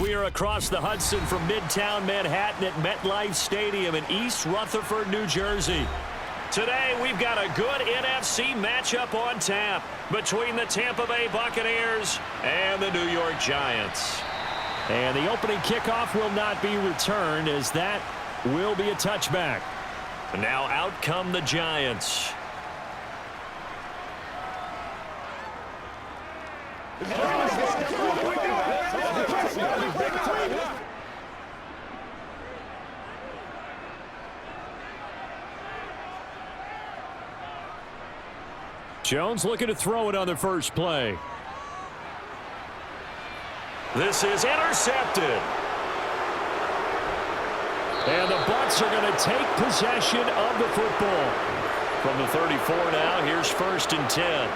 We are across the Hudson from Midtown Manhattan at MetLife Stadium in East Rutherford, New Jersey. Today, we've got a good NFC matchup on tap between the Tampa Bay Buccaneers and the New York Giants. And the opening kickoff will not be returned, as that will be a touchback. Now out come the Giants. Jones looking to throw it on the first play. This is intercepted. And the Bucs are going to take possession of the football. From the 34 now, here's 1st and 10.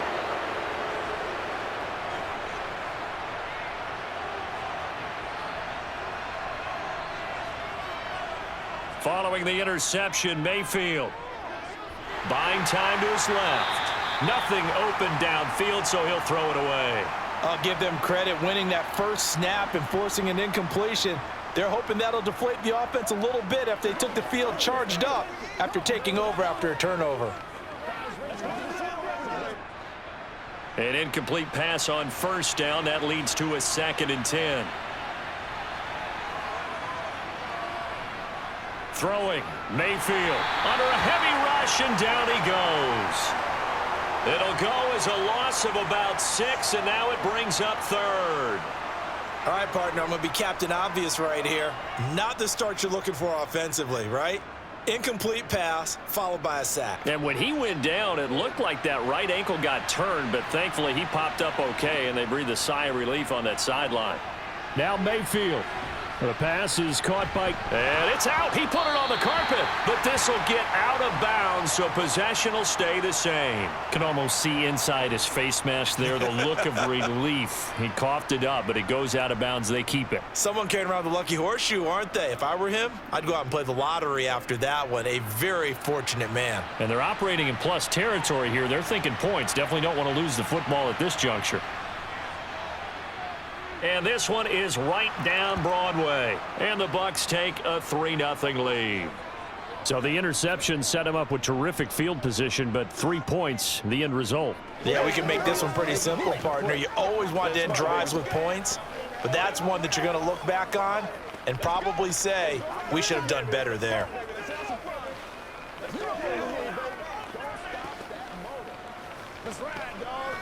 Following the interception, Mayfield. Buying time to his left. Nothing open downfield, so he'll throw it away. I'll give them credit winning that first snap and forcing an incompletion. They're hoping that'll deflate the offense a little bit after they took the field charged up after taking over after a turnover. An incomplete pass on 1st down. That leads to a 2nd and 10. Throwing, Mayfield under a heavy rush, and down he goes. It'll go as a loss of about 6, and now it brings up 3rd. All right, partner, I'm going to be Captain Obvious right here. Not the start you're looking for offensively, right? Incomplete pass followed by a sack. And when he went down, it looked like that right ankle got turned, but thankfully he popped up okay, and they breathed a sigh of relief on that sideline. Now Mayfield. The pass is caught by, and it's out. He put it on the carpet, but this will get out of bounds, so possession will stay the same. Can almost see inside his face mask there the look of relief. He coughed it up, but it goes out of bounds. They keep it. Someone carrying around the lucky horseshoe, aren't they? If I were him, I'd go out and play the lottery after that one. A very fortunate man. And they're operating in plus territory here. They're thinking points. Definitely don't want to lose the football at this juncture. And this one is right down Broadway. And the Bucs take a 3-0 lead. So the interception set him up with terrific field position, but 3 points, the end result. Yeah, we can make this one pretty simple, partner. You always want to end drives with points, but that's one that you're going to look back on and probably say, we should have done better there. That's right, dog.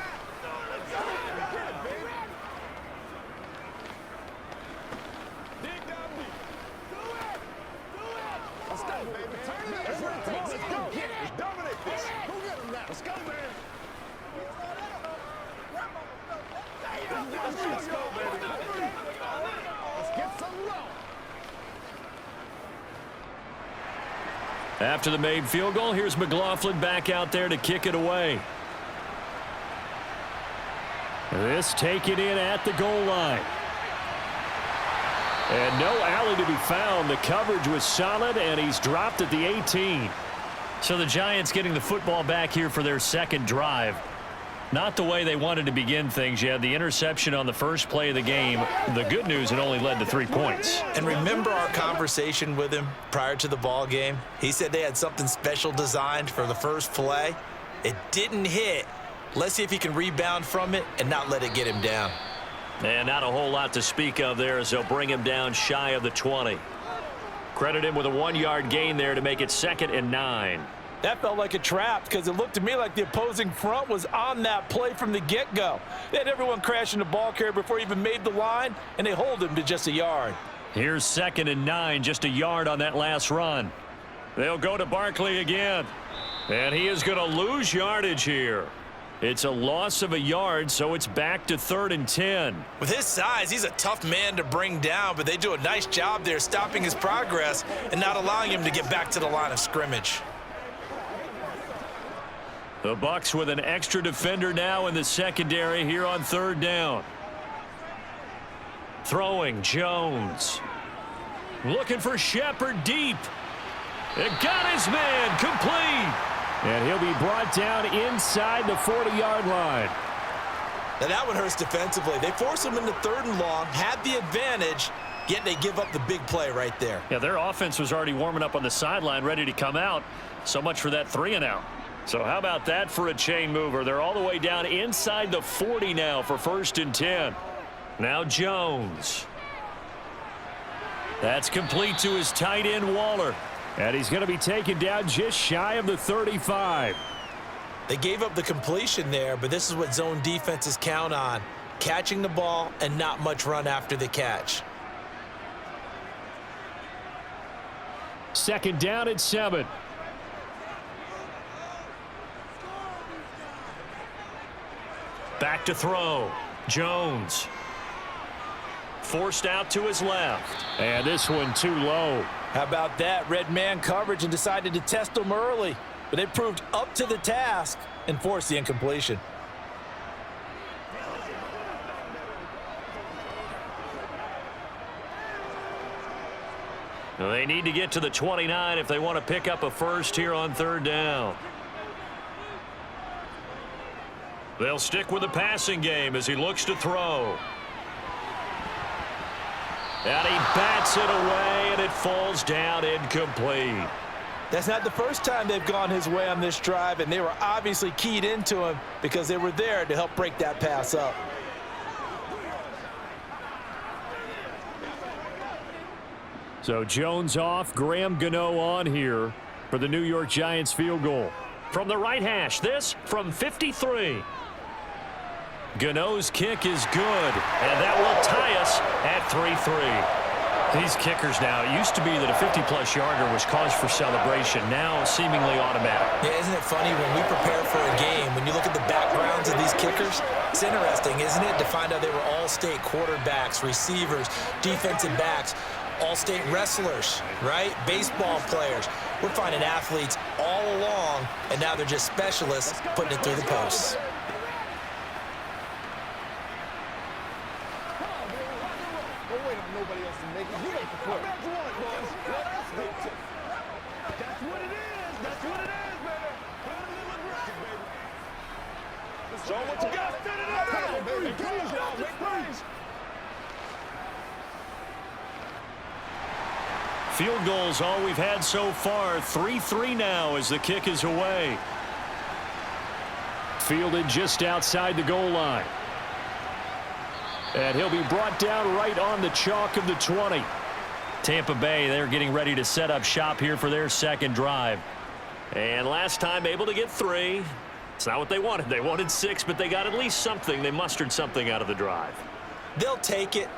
Let's go, man. Let's go, baby. Let's get some love. After the made field goal, here's McLaughlin back out there to kick it away. This taken in at the goal line. And no alley to be found. The coverage was solid, and he's dropped at the 18. So the Giants getting the football back here for their second drive. Not the way they wanted to begin things. You had the interception on the first play of the game. The good news, it only led to 3 points. And remember our conversation with him prior to the ball game? He said they had something special designed for the first play. It didn't hit. Let's see if he can rebound from it and not let it get him down. And not a whole lot to speak of there, as they'll bring him down shy of the 20. Credit him with a 1-yard gain there to make it 2nd and 9. That felt like a trap because it looked to me like the opposing front was on that play from the get-go. They had everyone crashing the ball carrier before he even made the line, and they hold him to just a yard. Here's 2nd and 9, just a yard on that last run. They'll go to Barkley again. And he is going to lose yardage here. It's a loss of a yard, so it's back to 3rd and 10. With his size, he's a tough man to bring down, but they do a nice job there stopping his progress and not allowing him to get back to the line of scrimmage. The Bucs with an extra defender now in the secondary here on 3rd down. Throwing, Jones. Looking for Shepard deep. It got his man complete. And he'll be brought down inside the 40-yard line. Now that one hurts defensively. They force them into 3rd and long, had the advantage, yet they give up the big play right there. Yeah, their offense was already warming up on the sideline, ready to come out. So much for that 3-and-out. So how about that for a chain mover? They're all the way down inside the 40 now for 1st and 10. Now Jones. That's complete to his tight end, Waller. And he's going to be taken down just shy of the 35. They gave up the completion there, but this is what zone defenses count on. Catching the ball and not much run after the catch. 2nd down and 7. Back to throw. Jones. Forced out to his left. And this one too low. How about that? Red man coverage and decided to test them early. But they proved up to the task and forced the incompletion. Well, they need to get to the 29 if they want to pick up a first here on 3rd down. They'll stick with the passing game as he looks to throw. And he bats it away, and it falls down incomplete. That's not the first time they've gone his way on this drive, and they were obviously keyed into him because they were there to help break that pass up. So Jones off, Graham Gano on here for the New York Giants field goal. From the right hash, this from 53. Gano's kick is good, and that will tie us at 3-3. These kickers now, it used to be that a 50-plus yarder was cause for celebration, now seemingly automatic. Yeah, isn't it funny when we prepare for a game, when you look at the backgrounds of these kickers, it's interesting, isn't it, to find out they were all-state quarterbacks, receivers, defensive backs, all-state wrestlers, right? Baseball players. We're finding athletes all along, and now they're just specialists putting it through the posts. Nobody else can make it. You make the play. That's what it is. That's what it is, baby. Put it a little aggressive, baby. Show what you got. Set it up. Come on, baby. Come on. Make plays. Field goals all we've had so far. 3-3 now as the kick is away. Fielded just outside the goal line. And he'll be brought down right on the chalk of the 20. Tampa Bay, they're getting ready to set up shop here for their 2nd drive. And last time able to get 3. It's not what they wanted. They wanted 6, but they got at least something. They mustered something out of the drive. They'll take it.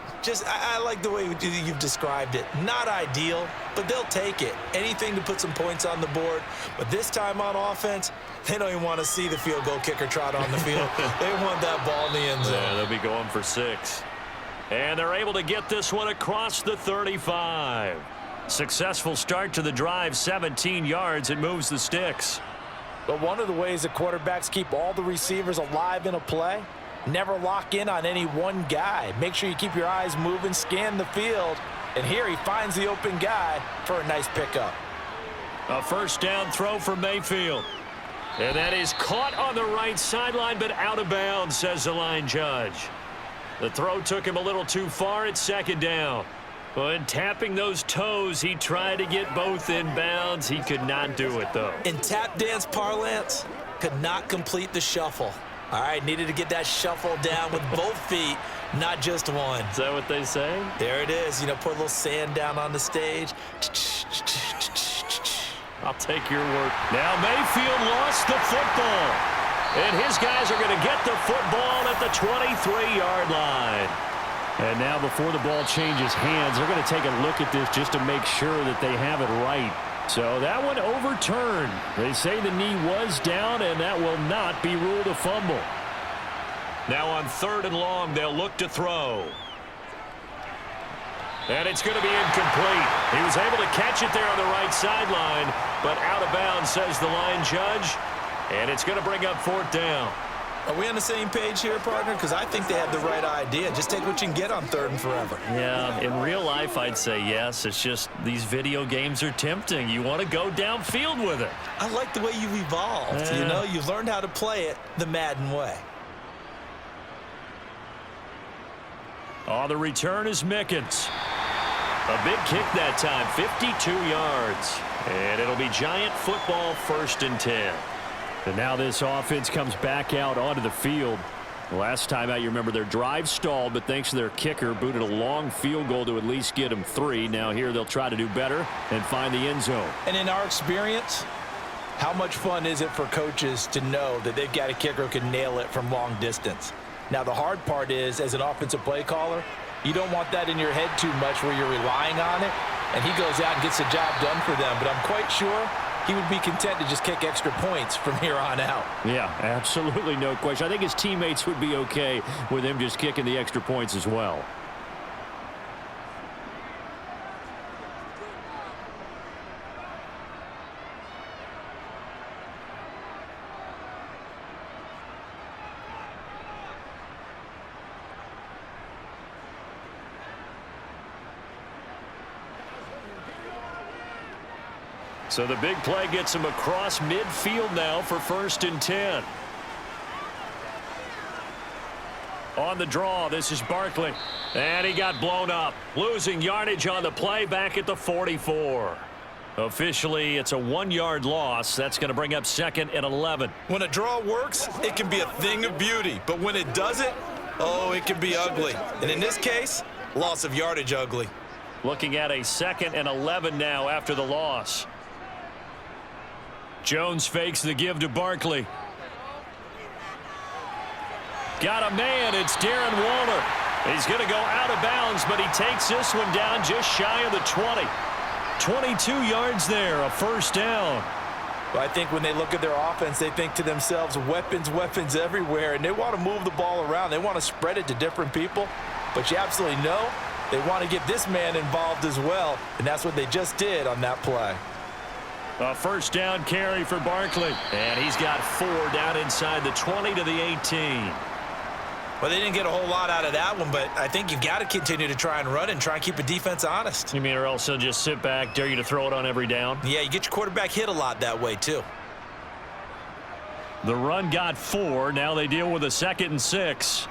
I like the way you've described it. Not ideal, but they'll take it. Anything to put some points on the board. But this time on offense, they don't even want to see the field goal kicker trot on the field. They want that ball in the end zone. Yeah, they'll be going for 6. And they're able to get this one across the 35. Successful start to the drive, 17 yards. It moves the sticks. But one of the ways that quarterbacks keep all the receivers alive in a play, never lock in on any one guy. Make sure you keep your eyes moving, scan the field. And here he finds the open guy for a nice pickup. A 1st down throw for Mayfield. And that is caught on the right sideline, but out of bounds, says the line judge. The throw took him a little too far at 2nd down. When tapping those toes, he tried to get both in bounds. He could not do it, though. In tap dance parlance, could not complete the shuffle. All right, needed to get that shuffle down with both feet, not just one. Is that what they say? There it is. You know, put a little sand down on the stage. I'll take your word. Now Mayfield lost the football. And his guys are going to get the football at the 23-yard line. And now before the ball changes hands, they're going to take a look at this just to make sure that they have it right. So that one overturned. They say the knee was down, and that will not be ruled a fumble. Now on 3rd and long, they'll look to throw. And it's going to be incomplete. He was able to catch it there on the right sideline, but out of bounds, says the line judge. And it's going to bring up 4th down. Are we on the same page here, partner? Because I think they have the right idea. Just take what you can get on 3rd and forever. Yeah, in real life, I'd say yes. It's just these video games are tempting. You want to go downfield with it. I like the way you've evolved. You know, you've learned how to play it the Madden way. On the return is Mickens. A big kick that time, 52 yards. And it'll be Giant football, 1st and 10. And now this offense comes back out onto the field. Last time out, you remember their drive stalled, but thanks to their kicker, booted a long field goal to at least get them 3. Now here they'll try to do better and find the end zone. And in our experience, how much fun is it for coaches to know that they've got a kicker who can nail it from long distance? Now, the hard part is, as an offensive play caller, you don't want that in your head too much where you're relying on it, and he goes out and gets the job done for them. But I'm quite sure he would be content to just kick extra points from here on out. Yeah, absolutely no question. I think his teammates would be okay with him just kicking the extra points as well. So the big play gets him across midfield now for 1st and 10. On the draw, this is Barkley. And he got blown up. Losing yardage on the play back at the 44. Officially, it's a 1-yard loss. That's going to bring up 2nd and 11. When a draw works, it can be a thing of beauty. But when it doesn't, oh, it can be ugly. And in this case, loss of yardage ugly. Looking at a 2nd and 11 now after the loss. Jones fakes the give to Barkley. Got a man. It's Darren Waller. He's going to go out of bounds, but he takes this one down just shy of the 20. 22 yards there, a 1st down. Well, I think when they look at their offense, they think to themselves, weapons, weapons everywhere, and they want to move the ball around. They want to spread it to different people, but you absolutely know they want to get this man involved as well, and that's what they just did on that play. A 1st down carry for Barkley. And he's got 4 down inside the 20 to the 18. Well, they didn't get a whole lot out of that one, but I think you've got to continue to try and run and try and keep a defense honest. You mean or else they'll just sit back, dare you to throw it on every down? Yeah, you get your quarterback hit a lot that way, too. The run got 4. Now they deal with a 2nd and 6.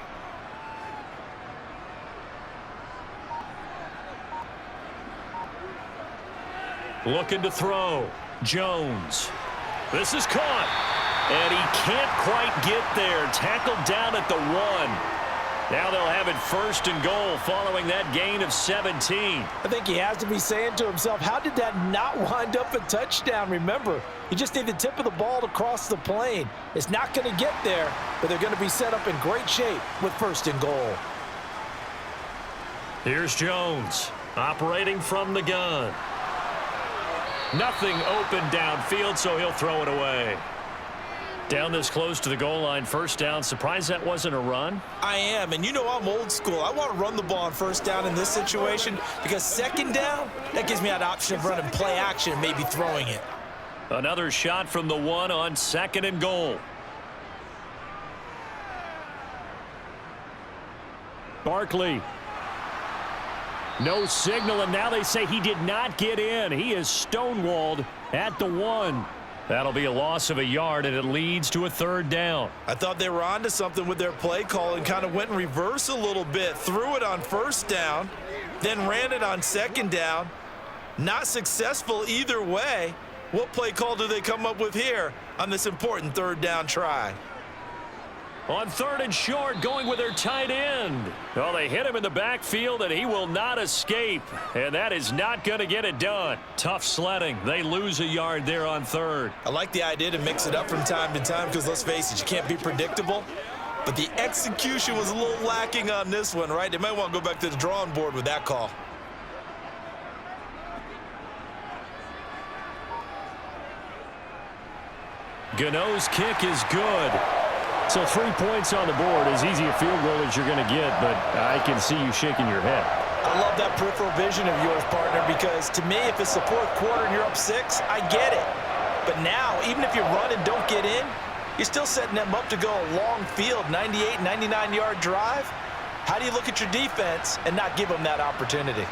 Looking to throw. Jones. This is caught. And he can't quite get there. Tackled down at the 1. Now they'll have it 1st and goal following that gain of 17. I think he has to be saying to himself, how did that not wind up a touchdown? Remember, you just need the tip of the ball to cross the plane. It's not going to get there, but they're going to be set up in great shape with 1st and goal. Here's Jones operating from the gun. Nothing open downfield, so he'll throw it away. Down this close to the goal line, 1st down. Surprised that wasn't a run? I am, and you know I'm old school. I want to run the ball on 1st down in this situation because 2nd down, that gives me that option of running play action and maybe throwing it. Another shot from the 1 on 2nd and goal. Barkley. No signal, and now they say he did not get in. He is stonewalled at the 1. That'll be a loss of a yard, and it leads to a 3rd down. I thought they were onto something with their play call and kind of went in reverse a little bit. Threw it on 1st down, then ran it on 2nd down. Not successful either way. What play call do they come up with here on this important 3rd down try? On 3rd and short, going with their tight end. Well, they hit him in the backfield, and he will not escape. And that is not going to get it done. Tough sledding. They lose a yard there on 3rd. I like the idea to mix it up from time to time because, let's face it, you can't be predictable. But the execution was a little lacking on this one, right? They might want to go back to the drawing board with that call. Gano's kick is good. So 3 points on the board, as easy a field goal as you're going to get, but I can see you shaking your head. I love that peripheral vision of yours, partner, because to me, if it's the 4th quarter and you're up 6, I get it. But now, even if you run and don't get in, you're still setting them up to go a long field, 98, 99-yard drive. How do you look at your defense and not give them that opportunity?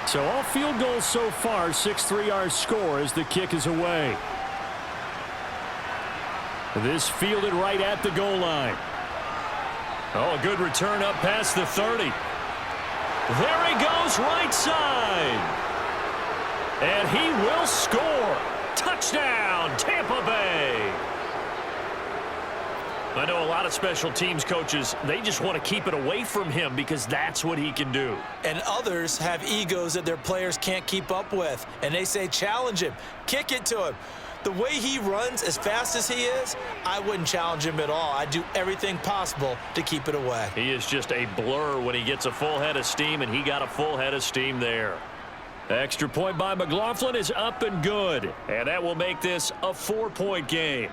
So all field goals so far, 6-3 our score as the kick is away. This fielded right at the goal line. Oh, a good return up past the 30. There he goes, right side. And he will score. Touchdown, Tampa Bay. I know a lot of special teams coaches, they just want to keep it away from him because that's what he can do. And others have egos that their players can't keep up with. And they say, challenge him, kick it to him. The way he runs as fast as he is, I wouldn't challenge him at all. I'd do everything possible to keep it away. He is just a blur when he gets a full head of steam, and he got a full head of steam there. Extra point by McLaughlin is up and good, and that will make this a 4-point game.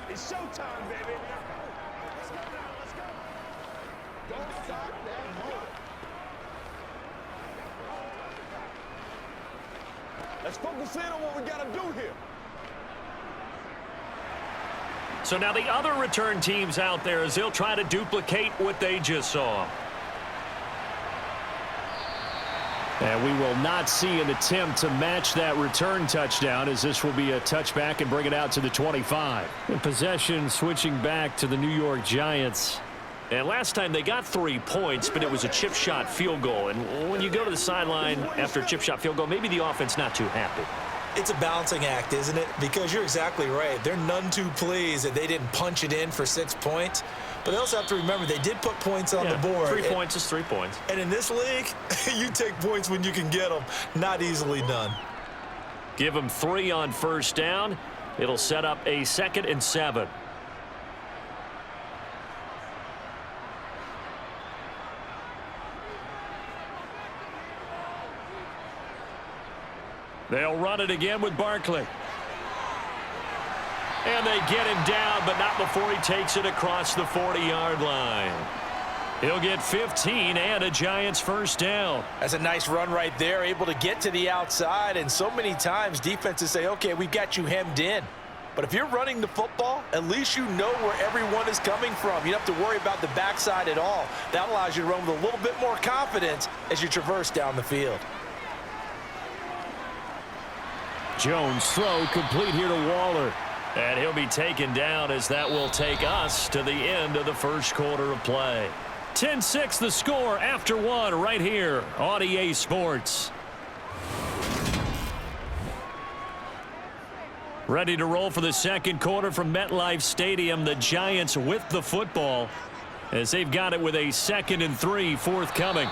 It's showtime, baby. Let's go now. Let's go. Don't stop that move. Let's focus in on what we got to do here. So now the other return teams out there as they'll try to duplicate what they just saw. And we will not see an attempt to match that return touchdown as this will be a touchback and bring it out to the 25. In possession switching back to the New York Giants. And last time they got 3 points, but it was a chip shot field goal. And when you go to the sideline after a chip shot field goal, maybe the offense not too happy. It's a balancing act, isn't it? Because you're exactly right. They're none too pleased that they didn't punch it in for 6 points. But they also have to remember they did put points on the board. 3 points is 3 points. And in this league, you take points when you can get them. Not easily done. Give them 3 on first down. It'll set up a 2nd and 7. They'll run it again with Barkley. And they get him down, but not before he takes it across the 40-yard line. He'll get 15 and a Giants first down. That's a nice run right there, able to get to the outside. And so many times defenses say, okay, we've got you hemmed in. But if you're running the football, at least you know where everyone is coming from. You don't have to worry about the backside at all. That allows you to run with a little bit more confidence as you traverse down the field. Jones throw complete here to Waller. And he'll be taken down as that will take us to the end of the first quarter of play. 10-6 the score after 1 right here on EA Sports. Ready to roll for the second quarter from MetLife Stadium. The Giants with the football as they've got it with a 2nd and 3 forthcoming.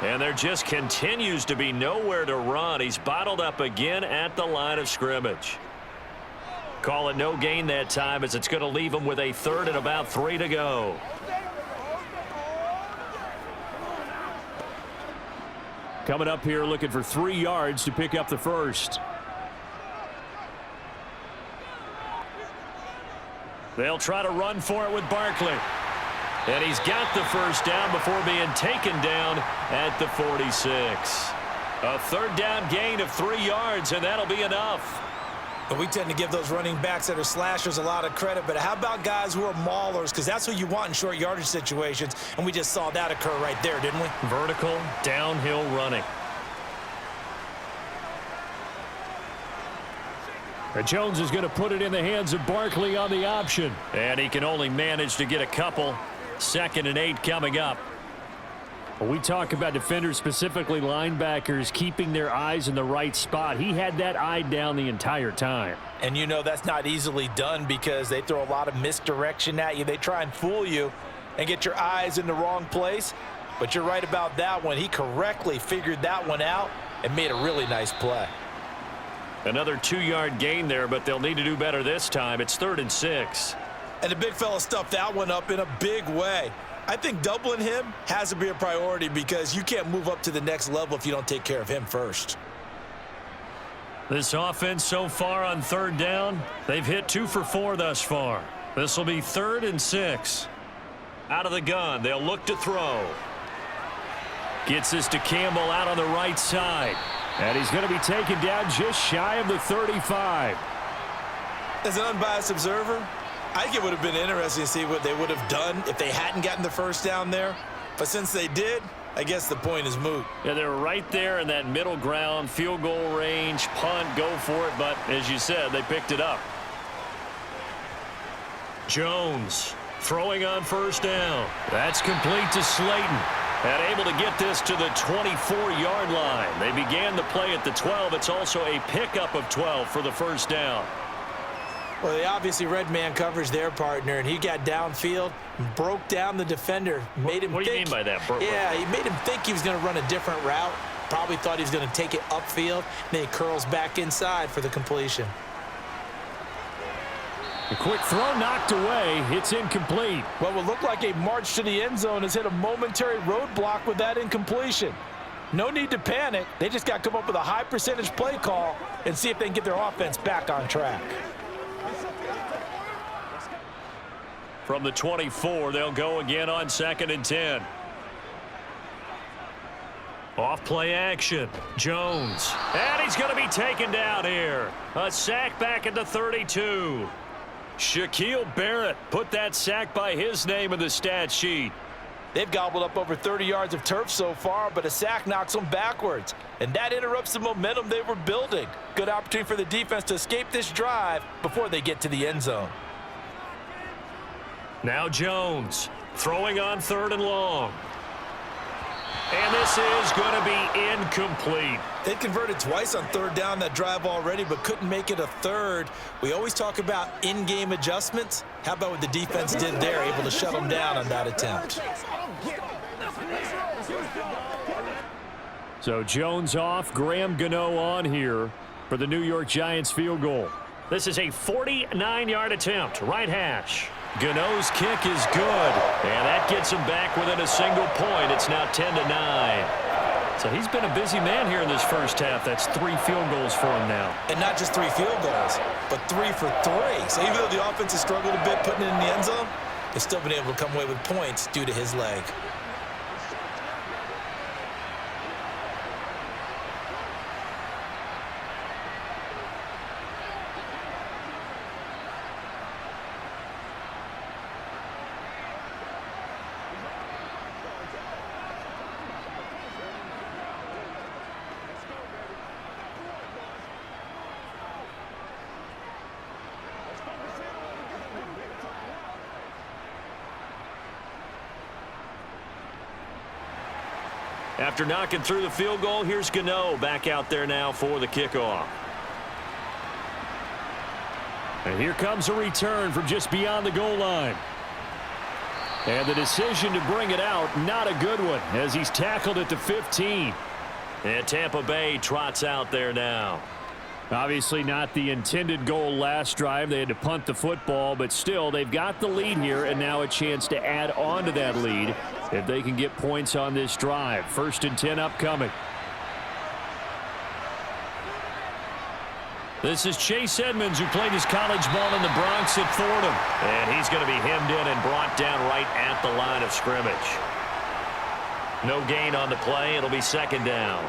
And there just continues to be nowhere to run. He's bottled up again at the line of scrimmage. Call it no gain that time as it's going to leave him with a 3rd and about 3 to go. Coming up here looking for 3 yards to pick up the first. They'll try to run for it with Barkley. And he's got the first down before being taken down at the 46. A 3rd down gain of 3 yards, and that'll be enough. But we tend to give those running backs that are slashers a lot of credit. But how about guys who are maulers? Because that's who you want in short yardage situations. And we just saw that occur right there, didn't we? Vertical, downhill running. Jones is going to put it in the hands of Barkley on the option. And he can only manage to get a couple. 2nd and 8 coming up. When we talk about defenders, specifically linebackers, keeping their eyes in the right spot, he had that eye down the entire time. And you know that's not easily done because they throw a lot of misdirection at you. They try and fool you and get your eyes in the wrong place. But you're right about that one. He correctly figured that one out and made a really nice play. Another 2-yard gain there, but they'll need to do better this time. It's 3rd and 6. And the big fella stuffed that one up in a big way. I think doubling him has to be a priority because you can't move up to the next level if you don't take care of him first. This offense so far on third down, they've hit 2 for 4 thus far. This will be 3rd and 6. Out of the gun, they'll look to throw. Gets this to Campbell out on the right side. And he's going to be taken down just shy of the 35. As an unbiased observer, I think it would have been interesting to see what they would have done if they hadn't gotten the first down there. But since they did, I guess the point is moot. Yeah, they were right there in that middle ground, field goal range, punt, go for it. But as you said, they picked it up. Jones throwing on first down. That's complete to Slayton. And able to get this to the 24-yard line. They began the play at the 12. It's also a pickup of 12 for the first down. Well, they obviously read man coverage their partner, and he got downfield, broke down the defender, made him What do you mean by that? Yeah, he made him think he was going to run a different route. Probably thought he was going to take it upfield. Then he curls back inside for the completion. A quick throw knocked away. It's incomplete. What would look like a march to the end zone has hit a momentary roadblock with that incompletion. No need to panic. They just got to come up with a high percentage play call and see if they can get their offense back on track. From the 24, they'll go again on 2nd and 10. Off play action. Jones. And he's going to be taken down here. A sack back at the 32. Shaquille Barrett put that sack by his name in the stat sheet. They've gobbled up over 30 yards of turf so far, but a sack knocks them backwards. And that interrupts the momentum they were building. Good opportunity for the defense to escape this drive before they get to the end zone. Now Jones throwing on 3rd and long. And this is going to be incomplete. They converted twice on 3rd down that drive already, but couldn't make it a 3rd. We always talk about in-game adjustments. How about what the defense did there, able to shut them down on that attempt? So Jones off, Graham Gano on here for the New York Giants field goal. This is a 49-yard attempt, right hash. Gano's kick is good, and that gets him back within a single point. It's now 10-9. So he's been a busy man here in this first half. That's 3 field goals for him now. And not just 3 field goals, but 3 for 3. So even though the offense has struggled a bit putting it in the end zone, they've still been able to come away with points due to his leg. After knocking through the field goal, here's Gano back out there now for the kickoff. And here comes a return from just beyond the goal line. And the decision to bring it out, not a good one, as he's tackled at the 15. And Tampa Bay trots out there now. Obviously not the intended goal last drive. They had to punt the football, but still they've got the lead here and now a chance to add on to that lead if they can get points on this drive. 1st and 10 upcoming. This is Chase Edmonds, who played his college ball in the Bronx at Fordham. And he's going to be hemmed in and brought down right at the line of scrimmage. No gain on the play. It'll be 2nd down.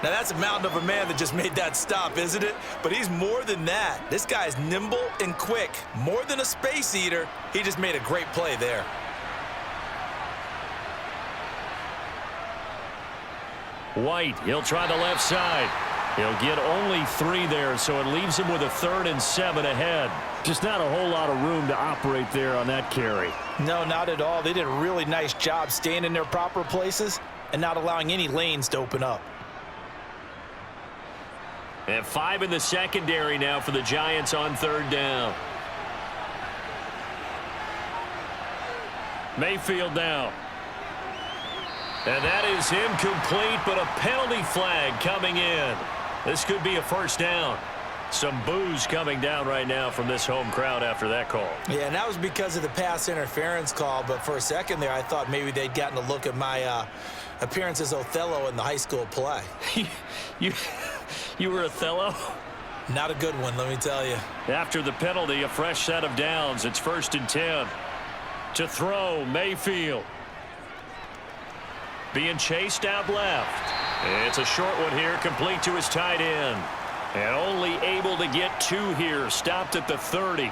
Now, that's a mountain of a man that just made that stop, isn't it? But he's more than that. This guy's nimble and quick. More than a space eater, he just made a great play there. White, he'll try the left side. He'll get only 3 there, so it leaves him with a 3rd and 7 ahead. Just not a whole lot of room to operate there on that carry. No, not at all. They did a really nice job staying in their proper places and not allowing any lanes to open up. And 5 in the secondary now for the Giants on 3rd down. Mayfield now. And that is incomplete, but a penalty flag coming in. This could be a 1st down. Some boos coming down right now from this home crowd after that call. Yeah, and that was because of the pass interference call. But for a second there, I thought maybe they'd gotten a look at my appearance as Othello in the high school play. You were Othello? Not a good one, let me tell you. After the penalty, a fresh set of downs. It's 1st and 10. To throw, Mayfield. Being chased out left. It's a short one here, complete to his tight end. And only able to get 2 here, stopped at the 30.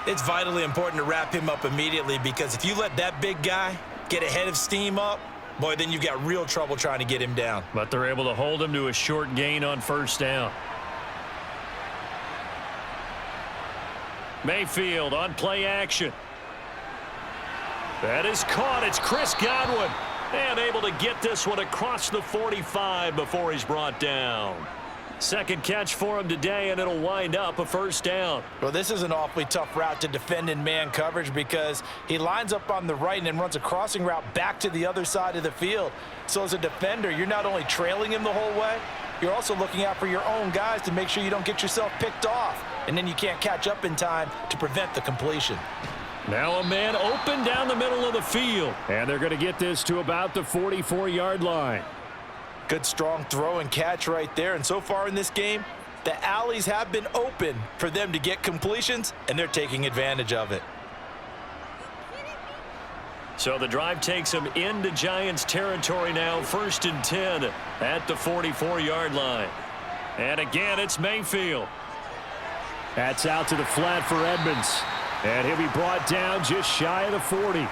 It's vitally important to wrap him up immediately, because if you let that big guy get a head of steam up, boy, then you've got real trouble trying to get him down. But they're able to hold him to a short gain on 1st down. Mayfield on play action. That is caught. It's Chris Godwin. And able to get this one across the 45 before he's brought down. Second catch for him today, and it'll wind up a 1st down. Well, this is an awfully tough route to defend in man coverage, because he lines up on the right and then runs a crossing route back to the other side of the field. So as a defender, you're not only trailing him the whole way, you're also looking out for your own guys to make sure you don't get yourself picked off. And then you can't catch up in time to prevent the completion. Now a man open down the middle of the field. And they're going to get this to about the 44-yard line. Good strong throw and catch right there. And so far in this game, the alleys have been open for them to get completions, and they're taking advantage of it. So the drive takes them into Giants territory now. 1st and 10 at the 44-yard line. And again, it's Mayfield. That's out to the flat for Edmonds. And he'll be brought down just shy of the 40.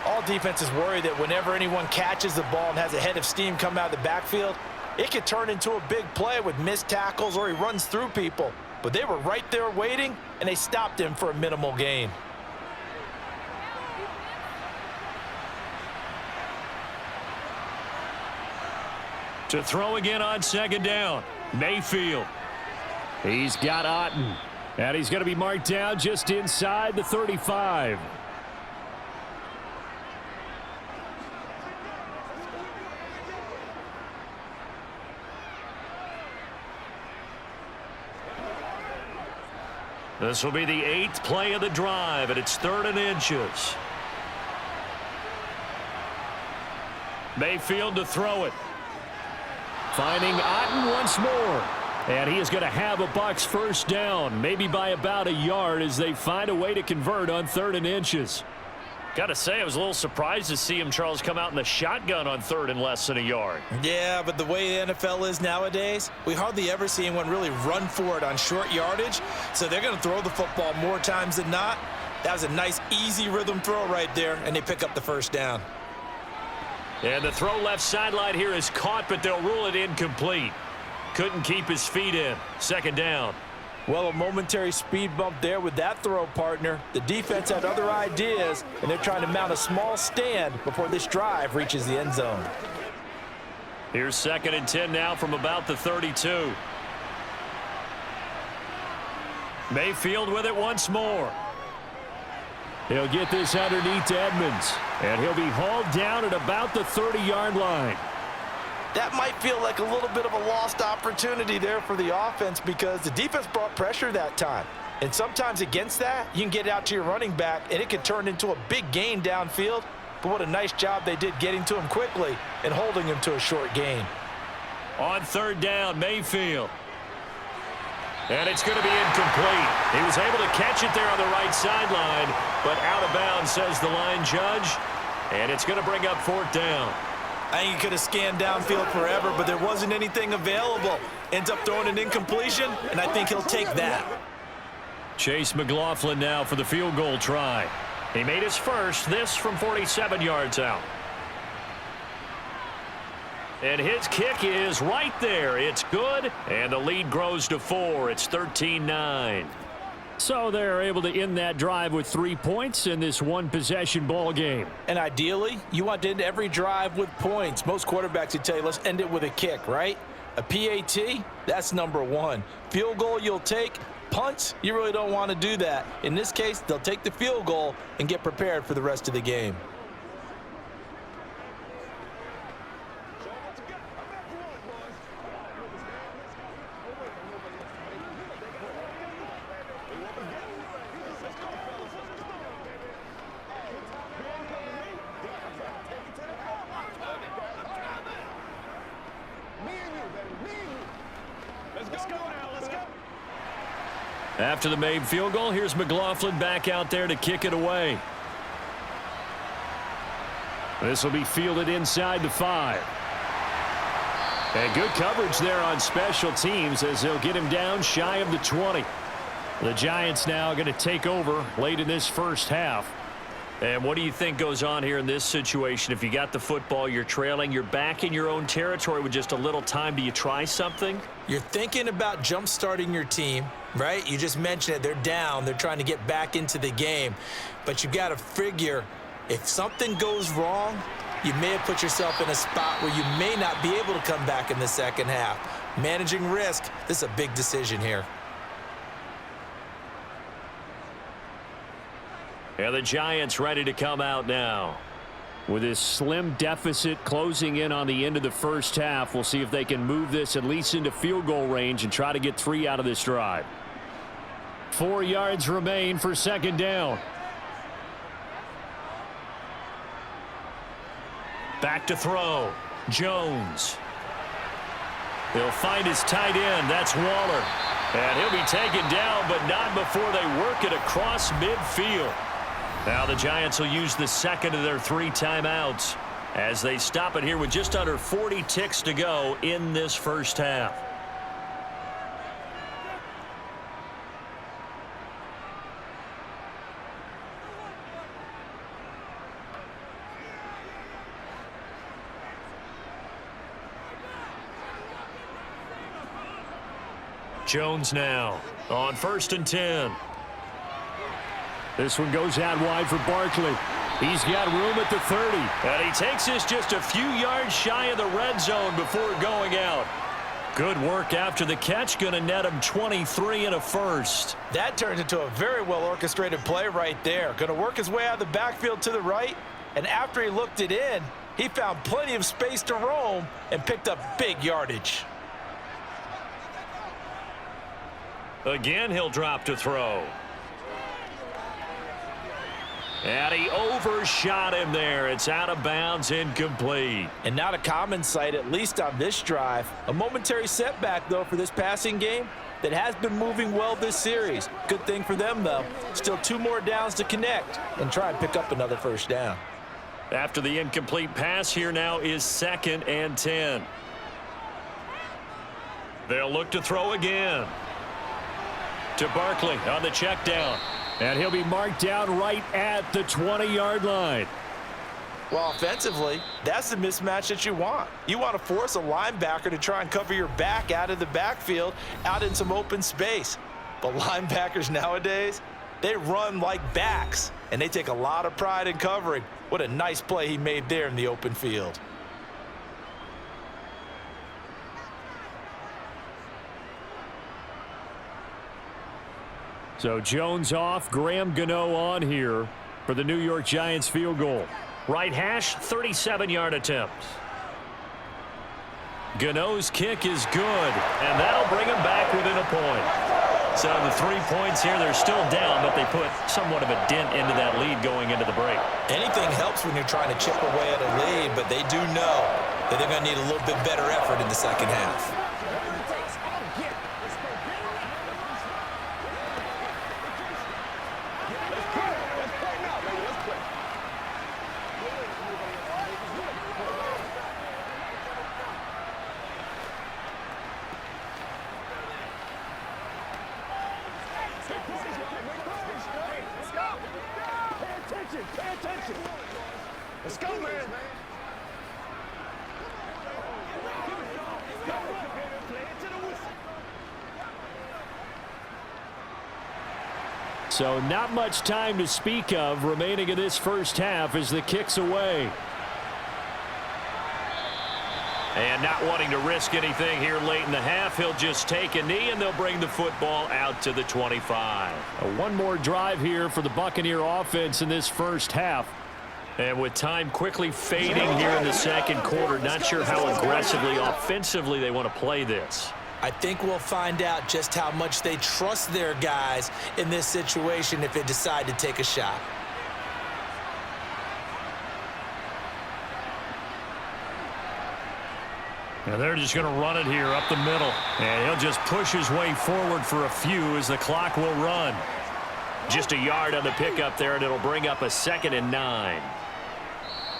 All defenses worry that whenever anyone catches the ball and has a head of steam come out of the backfield, it could turn into a big play with missed tackles or he runs through people. But they were right there waiting, and they stopped him for a minimal gain. To throw again on 2nd down, Mayfield. He's got Otten. And he's going to be marked down just inside the 35. This will be the 8th play of the drive, and it's 3rd and inches. Mayfield to throw it. Finding Otten once more. And he is going to have a Bucs 1st down, maybe by about a yard, as they find a way to convert on 3rd and inches. Got to say, I was a little surprised to see him, Charles, come out in the shotgun on 3rd and less than a yard. Yeah, but the way the NFL is nowadays, we hardly ever see anyone really run for it on short yardage. So they're going to throw the football more times than not. That was a nice, easy rhythm throw right there, and they pick up the 1st down. And the throw left sideline here is caught, but they'll rule it incomplete. Couldn't keep his feet in. 2nd down. Well, a momentary speed bump there with that throw, partner. The defense had other ideas, and they're trying to mount a small stand before this drive reaches the end zone. Here's 2nd and 10 now from about the 32. Mayfield with it once more. He'll get this underneath to Edmonds, and he'll be hauled down at about the 30-yard line. That might feel like a little bit of a lost opportunity there for the offense, because the defense brought pressure that time. And sometimes against that, you can get out to your running back, and it can turn into a big gain downfield. But what a nice job they did getting to him quickly and holding him to a short gain. On 3rd down, Mayfield. And it's going to be incomplete. He was able to catch it there on the right sideline, but out of bounds, says the line judge. And it's going to bring up 4th down. I think he could have scanned downfield forever, but there wasn't anything available. Ends up throwing an incompletion, and I think he'll take that. Chase McLaughlin now for the field goal try. He made his first, this from 47 yards out. And his kick is right there. It's good, and the lead grows to 4. It's 13-9. So they're able to end that drive with 3 points in this one-possession ball game. And ideally, you want to end every drive with points. Most quarterbacks would tell you, let's end it with a kick, right? A PAT, that's number 1. Field goal you'll take. Punts, you really don't want to do that. In this case, they'll take the field goal and get prepared for the rest of the game. After the made field goal, here's McLaughlin back out there to kick it away. This will be fielded inside the 5. And good coverage there on special teams as they'll get him down shy of the 20. The Giants now going to take over late in this first half. And what do you think goes on here in this situation? If you got the football, you're trailing, you're back in your own territory with just a little time. Do you try something? You're thinking about jump-starting your team, right? You just mentioned it. They're down. They're trying to get back into the game. But you got to figure if something goes wrong, you may have put yourself in a spot where you may not be able to come back in the second half. Managing risk, this is a big decision here. And the Giants ready to come out now. With this slim deficit closing in on the end of the first half, we'll see if they can move this at least into field goal range and try to get 3 out of this drive. 4 yards remain for second down. Back to throw. Jones. He'll find his tight end. That's Waller. And he'll be taken down, but not before they work it across midfield. Now the Giants will use the second of their 3 timeouts as they stop it here with just under 40 ticks to go in this first half. Jones now on 1st and 10. This one goes out wide for Barkley. He's got room at the 30. And he takes this just a few yards shy of the red zone before going out. Good work after the catch. Going to net him 23 and a first. That turns into a very well-orchestrated play right there. Going to work his way out of the backfield to the right. And after he looked it in, he found plenty of space to roam and picked up big yardage. Again, he'll drop to throw. And he overshot him there. It's out of bounds, incomplete. And not a common sight, at least on this drive. A momentary setback, though, for this passing game that has been moving well this series. Good thing for them, though. Still 2 more downs to connect and try and pick up another first down. After the incomplete pass, here now is 2nd and 10. They'll look to throw again. To Barkley on the check down. And he'll be marked down right at the 20-yard line. Well, offensively, that's the mismatch that you want. You want to force a linebacker to try and cover your back out of the backfield, out in some open space. But linebackers nowadays, they run like backs, and they take a lot of pride in covering. What a nice play he made there in the open field. So Jones off, Graham Gano on here for the New York Giants field goal. Right hash, 37-yard attempt. Gano's kick is good, and that'll bring him back within a point. So the 3 points here, they're still down, but they put somewhat of a dent into that lead going into the break. Anything helps when you're trying to chip away at a lead, but they do know that they're going to need a little bit better effort in the second half. Pay attention. Let's go, man. So not much time to speak of remaining in this first half as the kick's away. And not wanting to risk anything here late in the half, he'll just take a knee, and they'll bring the football out to the 25. One more drive here for the Buccaneer offense in this first half. And with time quickly fading here in the second quarter, not sure how aggressively, offensively they want to play this. I think we'll find out just how much they trust their guys in this situation if they decide to take a shot. And they're just going to run it here up the middle. And he'll just push his way forward for a few as the clock will run. Just a yard on the pickup there, and it'll bring up a 2nd and 9.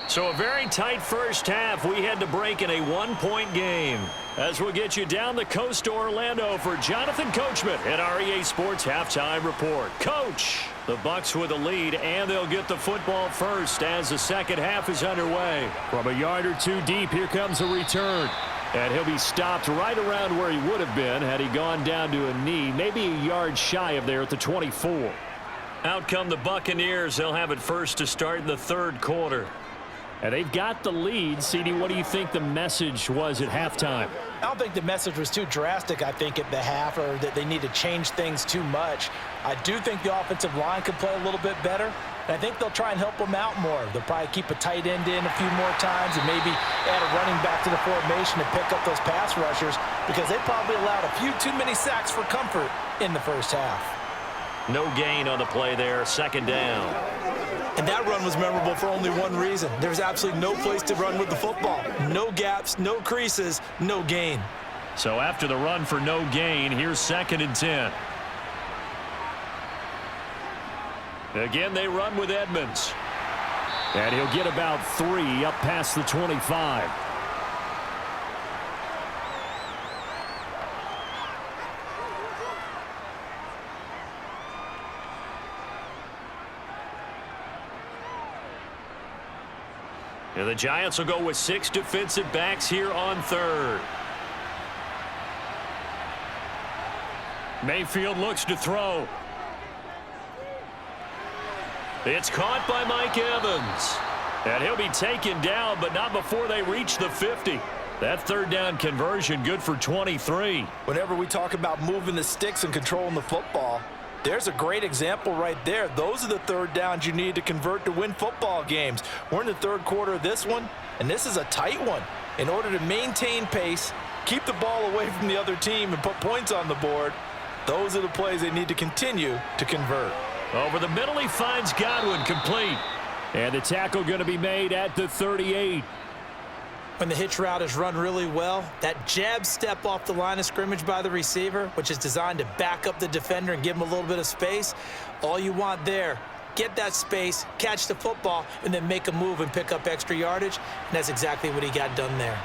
So a very tight first half. We had to break in a 1-point game. As we'll get you down the coast to Orlando for Jonathan Coachman at our EA Sports Halftime Report. Coach, the Bucs with the lead, and they'll get the football first as the second half is underway. From a yard or two deep, here comes a return. And he'll be stopped right around where he would have been had he gone down to a knee, maybe a yard shy of there at the 24. Out come the Buccaneers. They'll have it first to start in the third quarter. And they've got the lead. CD, what do you think the message was at halftime? I don't think the message was too drastic, I think, at the half, or that they need to change things too much. I do think the offensive line could play a little bit better, and I think they'll try and help them out more. They'll probably keep a tight end in a few more times and maybe add a running back to the formation to pick up those pass rushers, because they probably allowed a few too many sacks for comfort in the first half. No gain on the play there, 2nd down. And that run was memorable for only one reason. There was absolutely no place to run with the football. No gaps, no creases, no gain. So after the run for no gain, here's 2nd and 10. Again, they run with Edmonds. And he'll get about 3 up past the 25. And the Giants will go with 6 defensive backs here on third. Mayfield looks to throw. It's caught by Mike Evans. And he'll be taken down, but not before they reach the 50. That 3rd down conversion good for 23. Whenever we talk about moving the sticks and controlling the football, there's a great example right there. Those are the 3rd downs you need to convert to win football games. We're in the 3rd quarter of this one, and this is a tight one. In order to maintain pace, keep the ball away from the other team, and put points on the board, those are the plays they need to continue to convert. Over the middle, he finds Godwin, complete. And the tackle going to be made at the 38. When the hitch route is run really well, that jab step off the line of scrimmage by the receiver, which is designed to back up the defender and give him a little bit of space, all you want there, get that space, catch the football, and then make a move and pick up extra yardage, and that's exactly what he got done there.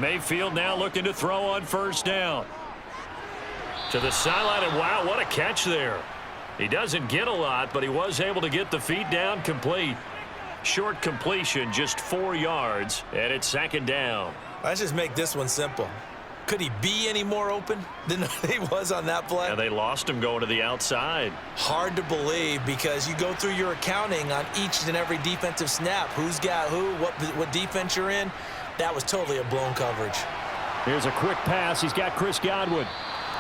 Mayfield now looking to throw on 1st down. To the sideline, and wow, what a catch there. He doesn't get a lot, but he was able to get the feet down complete. Short completion, just 4 yards, and it's 2nd down. Let's just make this one simple. Could he be any more open than he was on that play? And they lost him going to the outside. Hard to believe, because you go through your accounting on each and every defensive snap. Who's got who, what defense you're in. That was totally a blown coverage. Here's a quick pass. He's got Chris Godwin.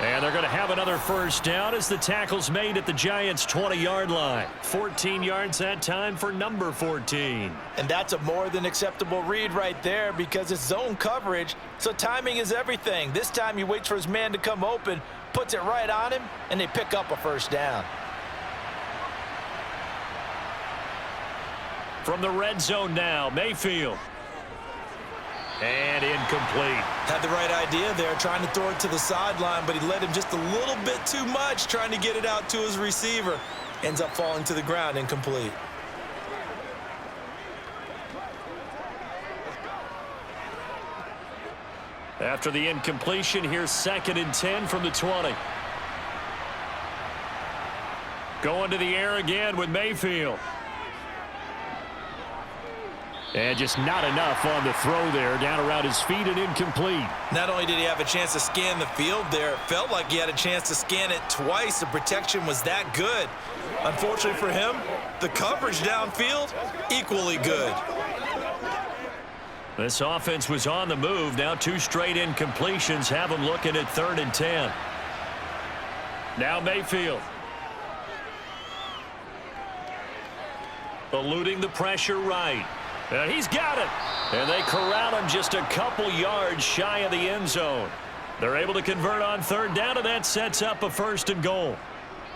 And they're going to have another 1st down as the tackle's made at the Giants' 20-yard line. 14 yards that time for number 14. And that's a more than acceptable read right there, because it's zone coverage, so timing is everything. This time he waits for his man to come open, puts it right on him, and they pick up a 1st down. From the red zone now, Mayfield. And incomplete. Had the right idea there, trying to throw it to the sideline, but he led him just a little bit too much, trying to get it out to his receiver. Ends up falling to the ground, incomplete. After the incompletion, here's 2nd and 10 from the 20. Going to the air again with Mayfield. And just not enough on the throw there, down around his feet and incomplete. Not only did he have a chance to scan the field there, it felt like he had a chance to scan it twice. The protection was that good. Unfortunately for him, the coverage downfield, equally good. This offense was on the move. Now 2 straight incompletions have them looking at 3rd and 10. Now Mayfield. Eluding the pressure right. And he's got it. And they corral him just a couple yards shy of the end zone. They're able to convert on 3rd down, and that sets up a 1st and goal.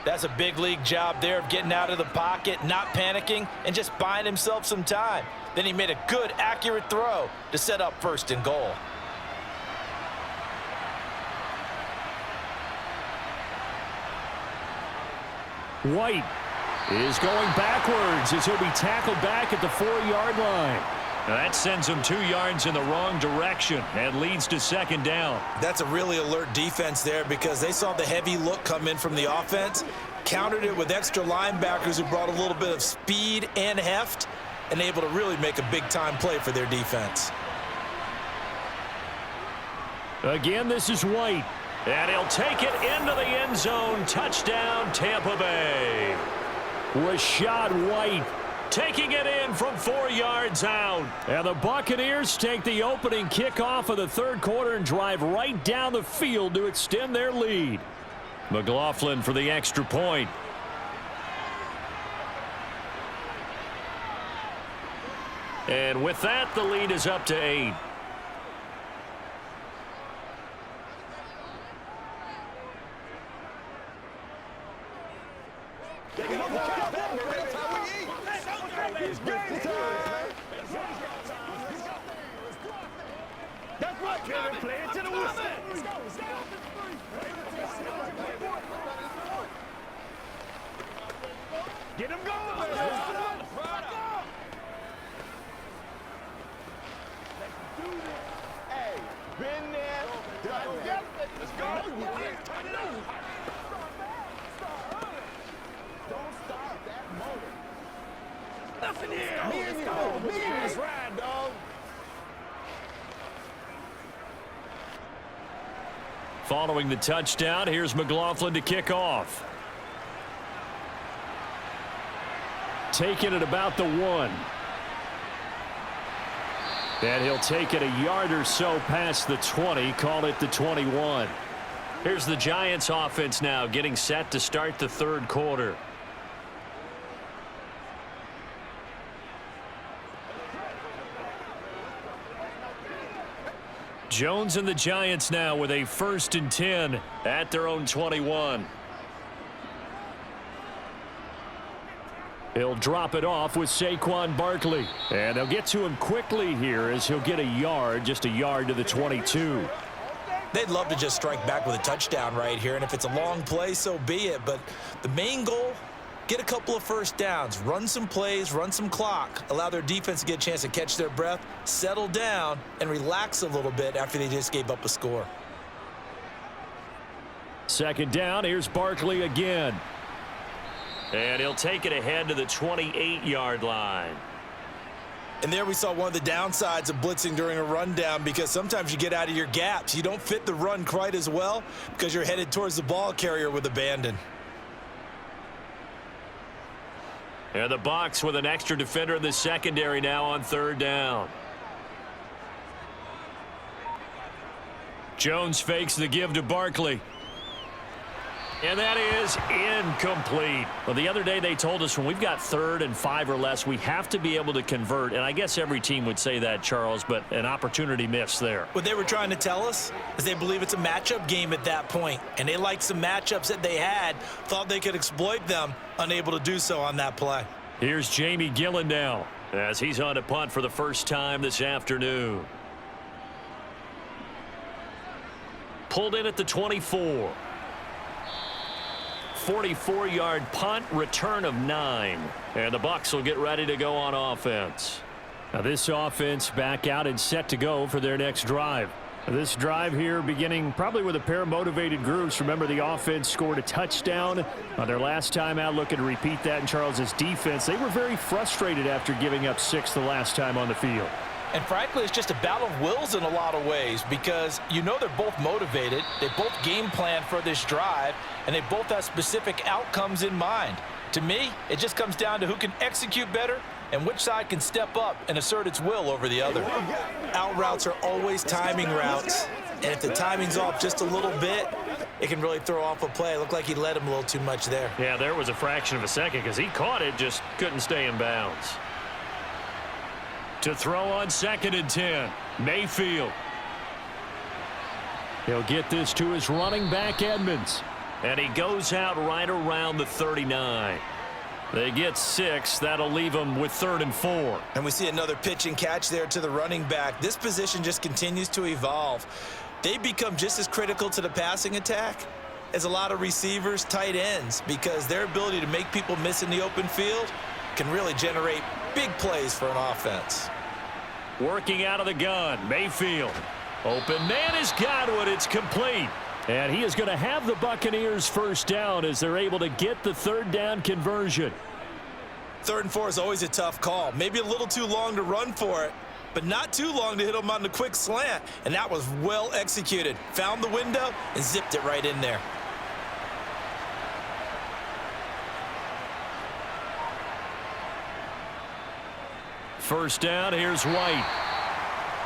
That's a big league job there of getting out of the pocket, not panicking, and just buying himself some time. Then he made a good, accurate throw to set up 1st and goal. White is going backwards as he'll be tackled back at the 4-yard line. Now that sends him 2 yards in the wrong direction and leads to 2nd down. That's a really alert defense there because they saw the heavy look come in from the offense, countered it with extra linebackers who brought a little bit of speed and heft, and able to really make a big-time play for their defense. Again, this is White, and he'll take it into the end zone. Touchdown, Tampa Bay. Rashad White taking it in from 4 yards out. And the Buccaneers take the opening kickoff of the 3rd quarter and drive right down the field to extend their lead. McLaughlin for the extra point. And with that, the lead is up to 8. That's right, Kevin. Play it to the whistle. Get him going, man. Hey, been there. Let's go. Don't stop that motor. Nothing here. Let's go. Let's ride, dog. Following the touchdown, here's McLaughlin to kick off. Taking it about the 1. And he'll take it a yard or so past the 20, call it the 21. Here's the Giants offense now getting set to start the 3rd quarter. Jones and the Giants now with a 1st and 10 at their own 21. He'll drop it off with Saquon Barkley. And they'll get to him quickly here as he'll get a yard, just a yard to the 22. They'd love to just strike back with a touchdown right here, and if it's a long play, so be it. But the main goal, get a couple of 1st downs, run some plays, run some clock, allow their defense to get a chance to catch their breath, settle down, and relax a little bit after they just gave up a score. 2nd down, here's Barkley again. And he'll take it ahead to the 28-yard line. And there we saw one of the downsides of blitzing during a rundown because sometimes you get out of your gaps. You don't fit the run quite as well because you're headed towards the ball carrier with abandon. And the Bucs with an extra defender in the secondary now on 3rd down. Jones fakes the give to Barkley. And that is incomplete. Well, the other day they told us when we've got 3rd and 5 or less, we have to be able to convert. And I guess every team would say that, Charles, but an opportunity missed there. What they were trying to tell us is they believe it's a matchup game at that point. And they liked some matchups that they had, thought they could exploit them, unable to do so on that play. Here's Jamie Gillen now as he's on a punt for the first time this afternoon. Pulled in at the 24. 44-yard punt, return of 9. And the Bucs will get ready to go on offense. Now this offense back out and set to go for their next drive. This drive here beginning probably with a pair of motivated groups. Remember, the offense scored a touchdown on their last time out. Looking to repeat that in Charles's defense. They were very frustrated after giving up 6 the last time on the field. And frankly, it's just a battle of wills in a lot of ways because you know they're both motivated. They both game plan for this drive, and they both have specific outcomes in mind. To me, it just comes down to who can execute better and which side can step up and assert its will over the other. Out routes are always timing routes, and if the timing's off just a little bit, it can really throw off a play. It looked like he let him a little too much there. Yeah, there was a fraction of a second because he caught it, just couldn't stay in bounds. To throw on 2nd and 10, Mayfield. He'll get this to his running back, Edmonds. And he goes out right around the 39. They get 6. That'll leave them with 3rd and 4. And we see another pitch and catch there to the running back. This position just continues to evolve. They become just as critical to the passing attack as a lot of receivers, tight ends, because their ability to make people miss in the open field can really generate big plays for an offense. Working out of the gun, Mayfield. Open man is Godwin. It's complete. And he is going to have the Buccaneers first down as they're able to get the 3rd down conversion. 3rd and 4 is always a tough call. Maybe a little too long to run for it, but not too long to hit him on the quick slant. And that was well executed. Found the window and zipped it right in there. First down, here's White.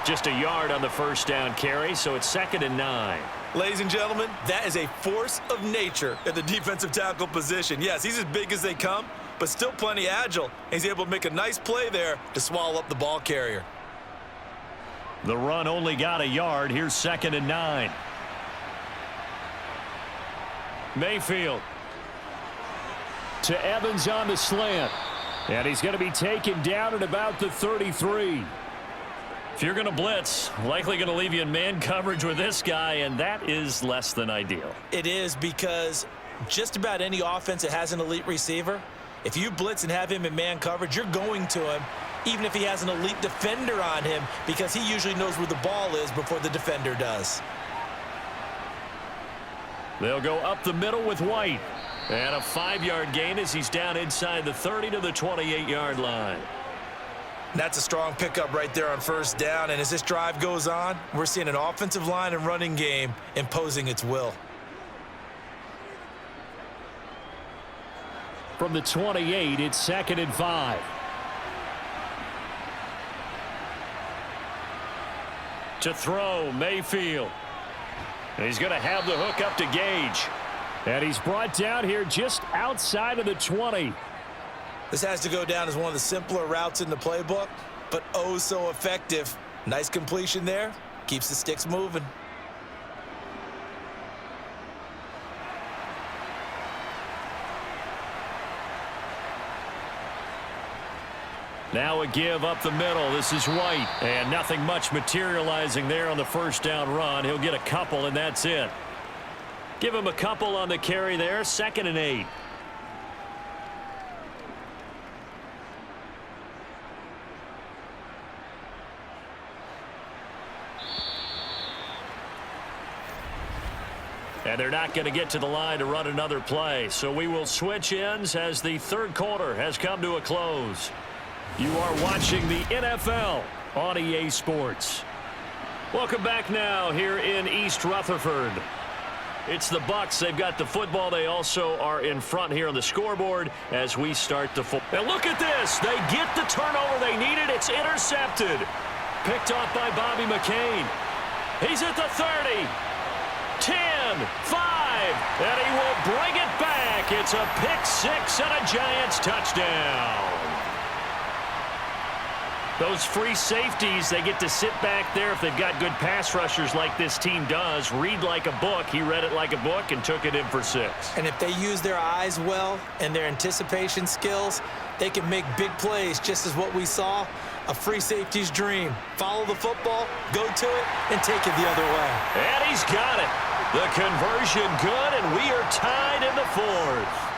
Just a yard on the first down carry, so it's 2nd and 9. Ladies and gentlemen, that is a force of nature at the defensive tackle position. Yes, he's as big as they come, but still plenty agile. He's able to make a nice play there to swallow up the ball carrier. The run only got a yard. Here's 2nd and 9. Mayfield to Evans on the slant. And he's going to be taken down at about the 33. If you're going to blitz, likely going to leave you in man coverage with this guy, and that is less than ideal. It is, because just about any offense that has an elite receiver, if you blitz and have him in man coverage, you're going to him, even if he has an elite defender on him, because he usually knows where the ball is before the defender does. They'll go up the middle with White. And a 5-yard gain as he's down inside the 30 to the 28-yard line. That's a strong pickup right there on first down. And as this drive goes on, we're seeing an offensive line and running game imposing its will. From the 28, it's 2nd and 5. To throw, Mayfield. And he's going to have the hook up to Gage. And he's brought down here just outside of the 20. This has to go down as one of the simpler routes in the playbook, but oh so effective. Nice completion there. Keeps the sticks moving. Now a give up the middle. This is White. And nothing much materializing there on the first down run. He'll get a couple, and that's it. Give him a couple on the carry there. 2nd and 8. And they're not going to get to the line to run another play. So we will switch ends as the 3rd quarter has come to a close. You are watching the NFL on EA Sports. Welcome back now here in East Rutherford. It's the Bucs. They've got the football. They also are in front here on the scoreboard as we start the football. And look at this. They get the turnover they needed. It's intercepted. Picked off by Bobby McCain. He's at the 30. 10, 5, and he will bring it back. It's a pick 6 and a Giants touchdown. Those free safeties, they get to sit back there if they've got good pass rushers like this team does. Read like a book. He read it like a book and took it in for 6. And if they use their eyes well and their anticipation skills, they can make big plays, just as what we saw, a free safety's dream. Follow the football, go to it, and take it the other way. And he's got it. The conversion good, and we are tied in the 4th.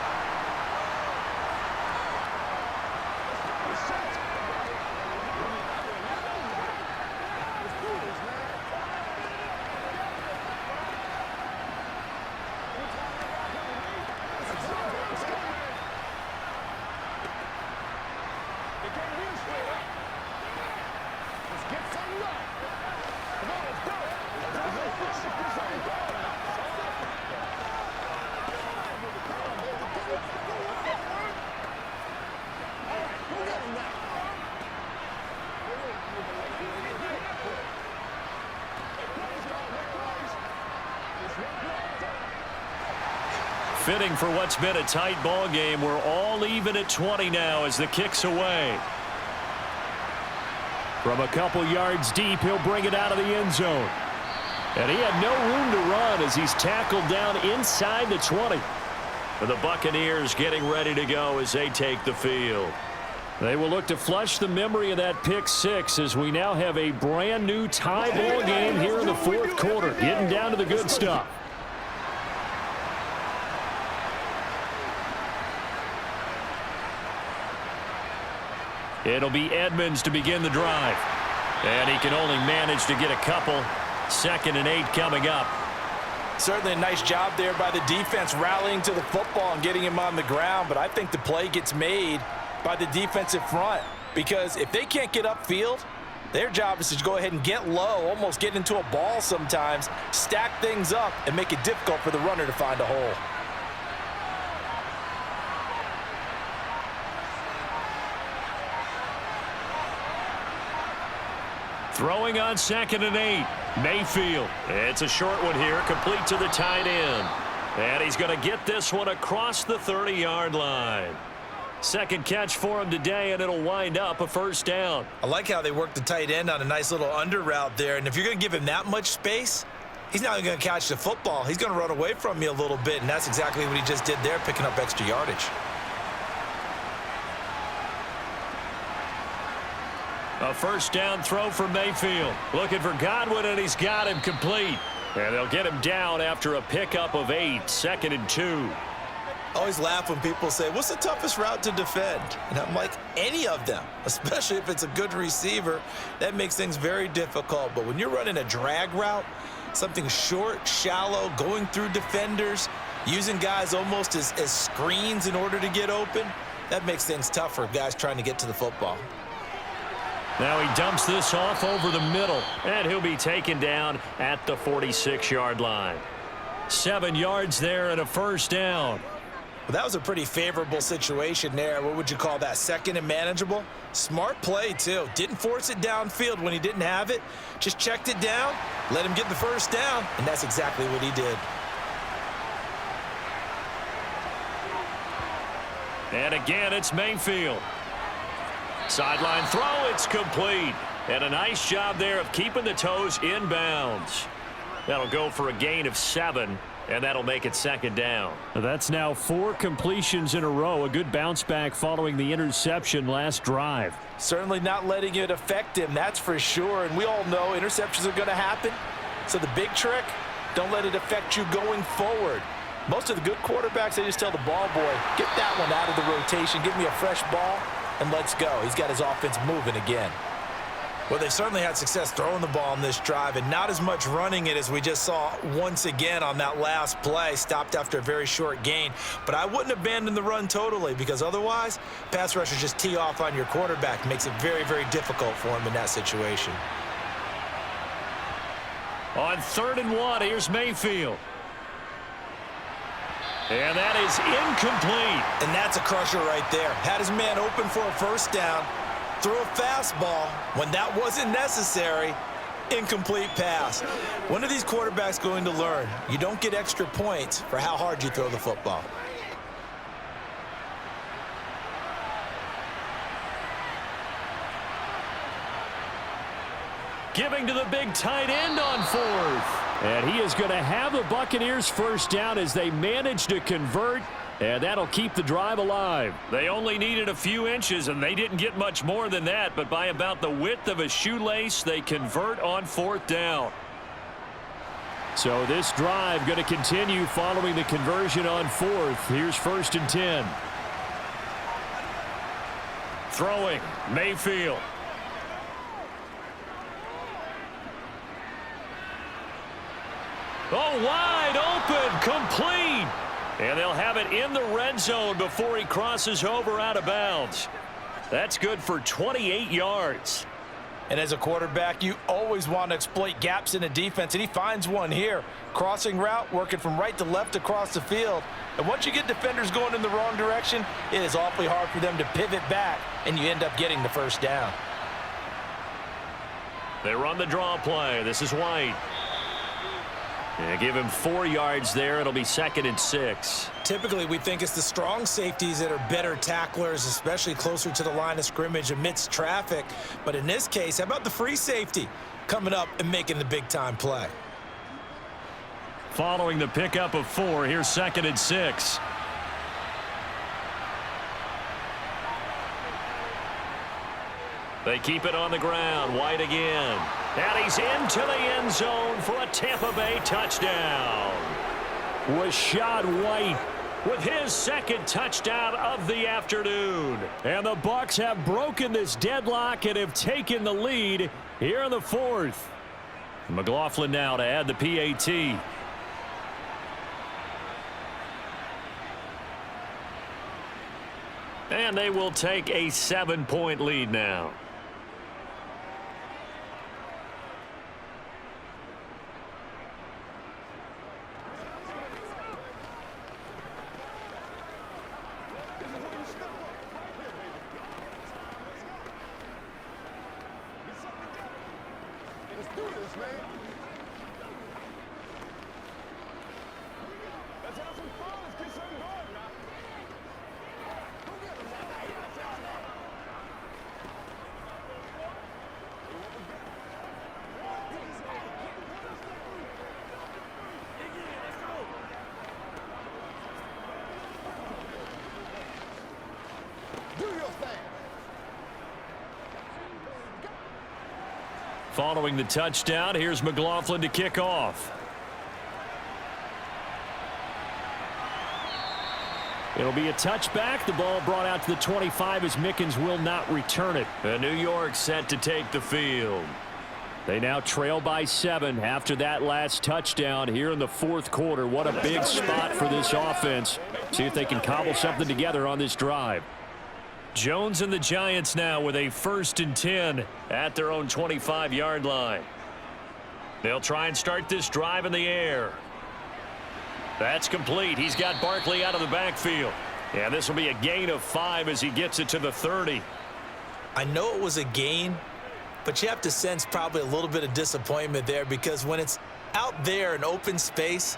Fitting for what's been a tight ball game. We're all even at 20 now as the kick's away. From a couple yards deep, he'll bring it out of the end zone. And he had no room to run as he's tackled down inside the 20. The Buccaneers getting ready to go as they take the field. They will look to flush the memory of that pick six as we now have a brand new tie ball game here in the fourth quarter. Getting down to the good stuff. It'll be Edmonds to begin the drive. And he can only manage to get a couple. 2nd and 8 coming up. Certainly a nice job there by the defense rallying to the football and getting him on the ground. But I think the play gets made by the defensive front, because if they can't get upfield, their job is to go ahead and get low, almost get into a ball sometimes, stack things up, and make it difficult for the runner to find a hole. Throwing on 2nd and 8. Mayfield. It's a short one here, complete to the tight end. And he's going to get this one across the 30-yard line. Second catch for him today, and it'll wind up a first down. I like how they work the tight end on a nice little under route there. And if you're going to give him that much space, he's not going to catch the football. He's going to run away from you a little bit, and that's exactly what he just did there, picking up extra yardage. A first down throw for Mayfield. Looking for Godwin, and he's got him complete. And they'll get him down after a pickup of 8, 2nd and 2. I always laugh when people say, what's the toughest route to defend? And I'm like, any of them, especially if it's a good receiver. That makes things very difficult. But when you're running a drag route, something short, shallow, going through defenders, using guys almost as screens in order to get open, that makes things tough for guys trying to get to the football. Now he dumps this off over the middle, and he'll be taken down at the 46-yard line. 7 yards there and a first down. Well, that was a pretty favorable situation there. What would you call that? 2nd and manageable? Smart play, too. Didn't force it downfield when he didn't have it. Just checked it down, let him get the first down, and that's exactly what he did. And again, it's Mayfield. Sideline throw, it's complete. And a nice job there of keeping the toes in bounds. That'll go for a gain of 7, and that'll make it 2nd down. That's now 4 completions in a row. A good bounce back following the interception last drive. Certainly not letting it affect him, that's for sure. And we all know interceptions are going to happen. So the big trick, don't let it affect you going forward. Most of the good quarterbacks, they just tell the ball boy, get that one out of the rotation, give me a fresh ball, and let's go. He's got his offense moving again. Well, they've certainly had success throwing the ball on this drive, and not as much running it as we just saw once again on that last play. Stopped after a very short gain. But I wouldn't abandon the run totally, because otherwise, pass rushers just tee off on your quarterback. Makes it very, very difficult for him in that situation. On 3rd and 1, here's Mayfield. And that is incomplete. And that's a crusher right there. Had his man open for a first down. Threw a fastball when that wasn't necessary. Incomplete pass. When are these quarterbacks going to learn? You don't get extra points for how hard you throw the football. Giving to the big tight end on 4th. And he is going to have the Buccaneers first down as they manage to convert. And that'll keep the drive alive. They only needed a few inches, and they didn't get much more than that. But by about the width of a shoelace, they convert on 4th down. So this drive going to continue following the conversion on 4th. Here's 1st and 10. Throwing, Mayfield. Oh, wide open, complete. And they'll have it in the red zone before he crosses over out of bounds. That's good for 28 yards. And as a quarterback, you always want to exploit gaps in a defense, and he finds one here. Crossing route, working from right to left across the field. And once you get defenders going in the wrong direction, it is awfully hard for them to pivot back, and you end up getting the first down. They run the draw play. This is White. And give him 4 yards there. It'll be 2nd and 6. Typically, we think it's the strong safeties that are better tacklers, especially closer to the line of scrimmage amidst traffic. But in this case, how about the free safety coming up and making the big-time play? Following the pickup of 4, here's 2nd and 6. They keep it on the ground. White again. And he's into the end zone for a Tampa Bay touchdown. Rashad White with his 2nd touchdown of the afternoon. And the Bucs have broken this deadlock and have taken the lead here in the 4th. McLaughlin now to add the PAT. And they will take a 7-point lead now. Following the touchdown, here's McLaughlin to kick off. It'll be a touchback. The ball brought out to the 25 as Mickens will not return it. And New York set to take the field. They now trail by 7 after that last touchdown here in the 4th quarter. What a big spot for this offense. See if they can cobble something together on this drive. Jones and the Giants now with a 1st and 10 at their own 25-yard line. They'll try and start this drive in the air. That's complete. He's got Barkley out of the backfield. And this will be a gain of 5 as he gets it to the 30. I know it was a gain, but you have to sense probably a little bit of disappointment there because when it's out there in open space,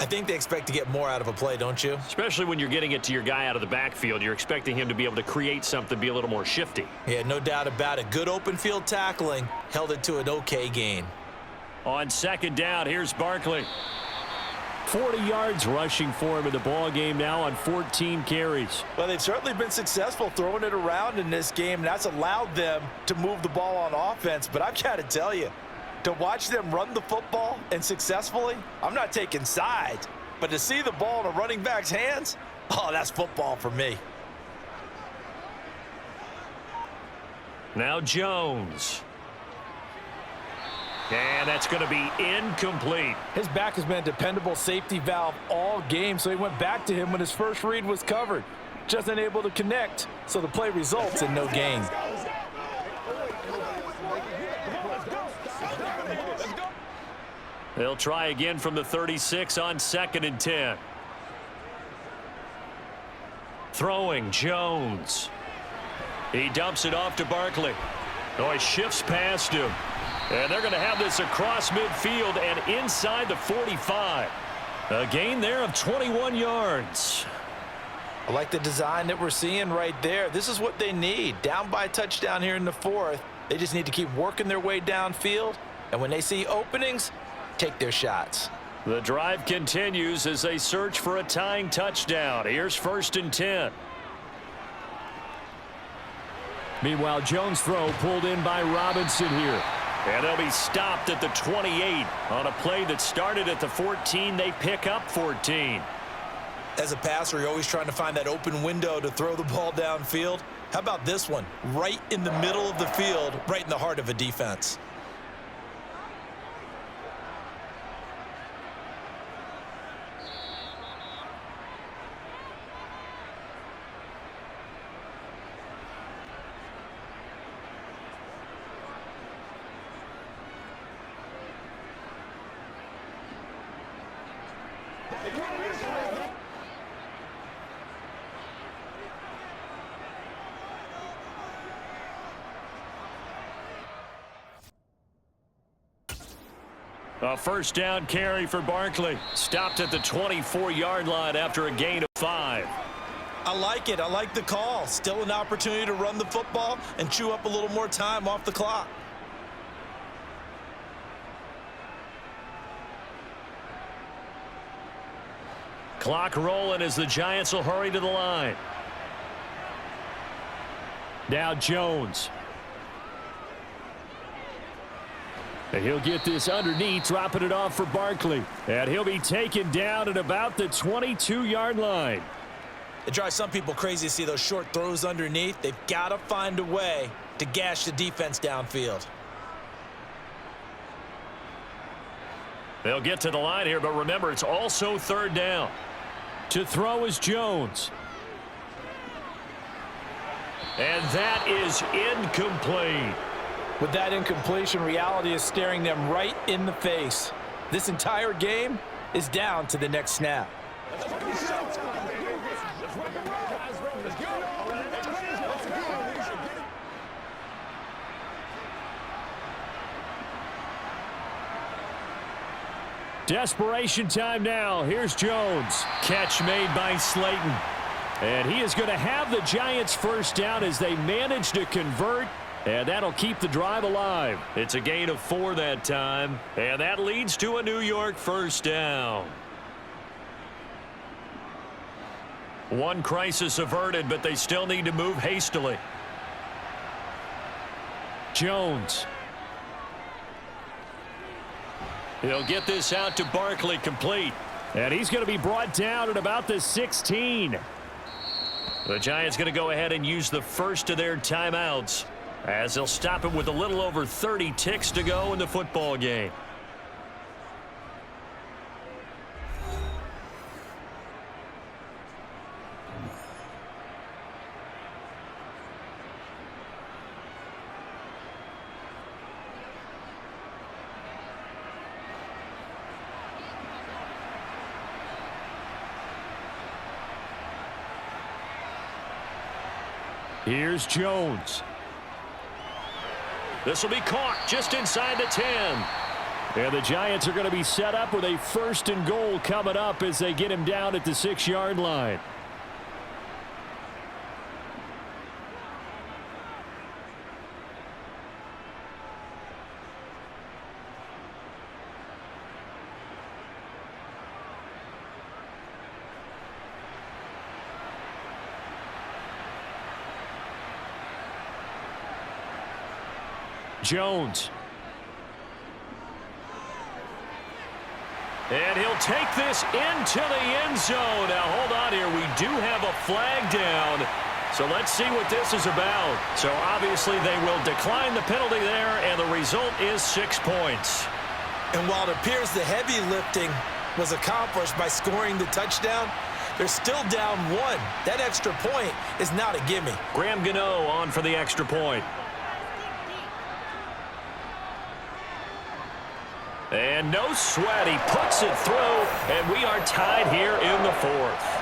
I think they expect to get more out of a play, don't you? Especially when you're getting it to your guy out of the backfield. You're expecting him to be able to create something, be a little more shifty. Yeah, no doubt about it. Good open field tackling held it to an okay gain. On 2nd down, here's Barkley. 40 yards rushing for him in the ball game now on 14 carries. Well, they've certainly been successful throwing it around in this game, and that's allowed them to move the ball on offense. But I've got to tell you, to watch them run the football and successfully, I'm not taking sides, but to see the ball in a running back's hands, oh, that's football for me. Now Jones. And that's going to be incomplete. His back has been a dependable safety valve all game, so he went back to him when his first read was covered. Just unable to connect, so the play results in no gain. They'll try again from the 36 on 2nd and 10. Throwing, Jones. He dumps it off to Barkley. Oh, he shifts past him. And they're going to have this across midfield and inside the 45. A gain there of 21 yards. I like the design that we're seeing right there. This is what they need. Down by a touchdown here in the 4th. They just need to keep working their way downfield. And when they see openings, take their shots. The drive continues as they search for a tying touchdown. Here's 1st and 10. Meanwhile, Jones' throw pulled in by Robinson here. And they'll be stopped at the 28 on a play that started at the 14. They pick up 14. As a passer, you're always trying to find that open window to throw the ball downfield. How about this one? Right in the middle of the field, right in the heart of a defense. A 1st down carry for Barkley. Stopped at the 24-yard line after a gain of 5. I like it. I like the call. Still an opportunity to run the football and chew up a little more time off the clock. Clock rolling as the Giants will hurry to the line. Now Jones. And he'll get this underneath, dropping it off for Barkley. And he'll be taken down at about the 22-yard line. It drives some people crazy to see those short throws underneath. They've got to find a way to gash the defense downfield. They'll get to the line here, but remember, it's also third down. To throw is Jones. And that is incomplete. With that incompletion, reality is staring them right in the face. This entire game is down to the next snap. Desperation time now. Here's Jones. Catch made by Slayton. And he is going to have the Giants first down as they manage to convert. And that'll keep the drive alive. It's a gain of 4 that time. And that leads to a New York first down. One crisis averted, but they still need to move hastily. Jones. He'll get this out to Barkley, complete. And he's going to be brought down at about the 16. The Giants going to go ahead and use the first of their timeouts, as they'll stop it with a little over 30 ticks to go in the football game. Here's Jones. This will be caught just inside the 10. And the Giants are going to be set up with a 1st and goal coming up as they get him down at the 6-yard line. Jones. And he'll take this into the end zone. Now, hold on here. We do have a flag down. So let's see what this is about. So obviously they will decline the penalty there, and the result is 6 points. And while it appears the heavy lifting was accomplished by scoring the touchdown, they're still down 1. That extra point is not a gimme. Graham Gano on for the extra point. And no sweat, he puts it through, and we are tied here in the 4th.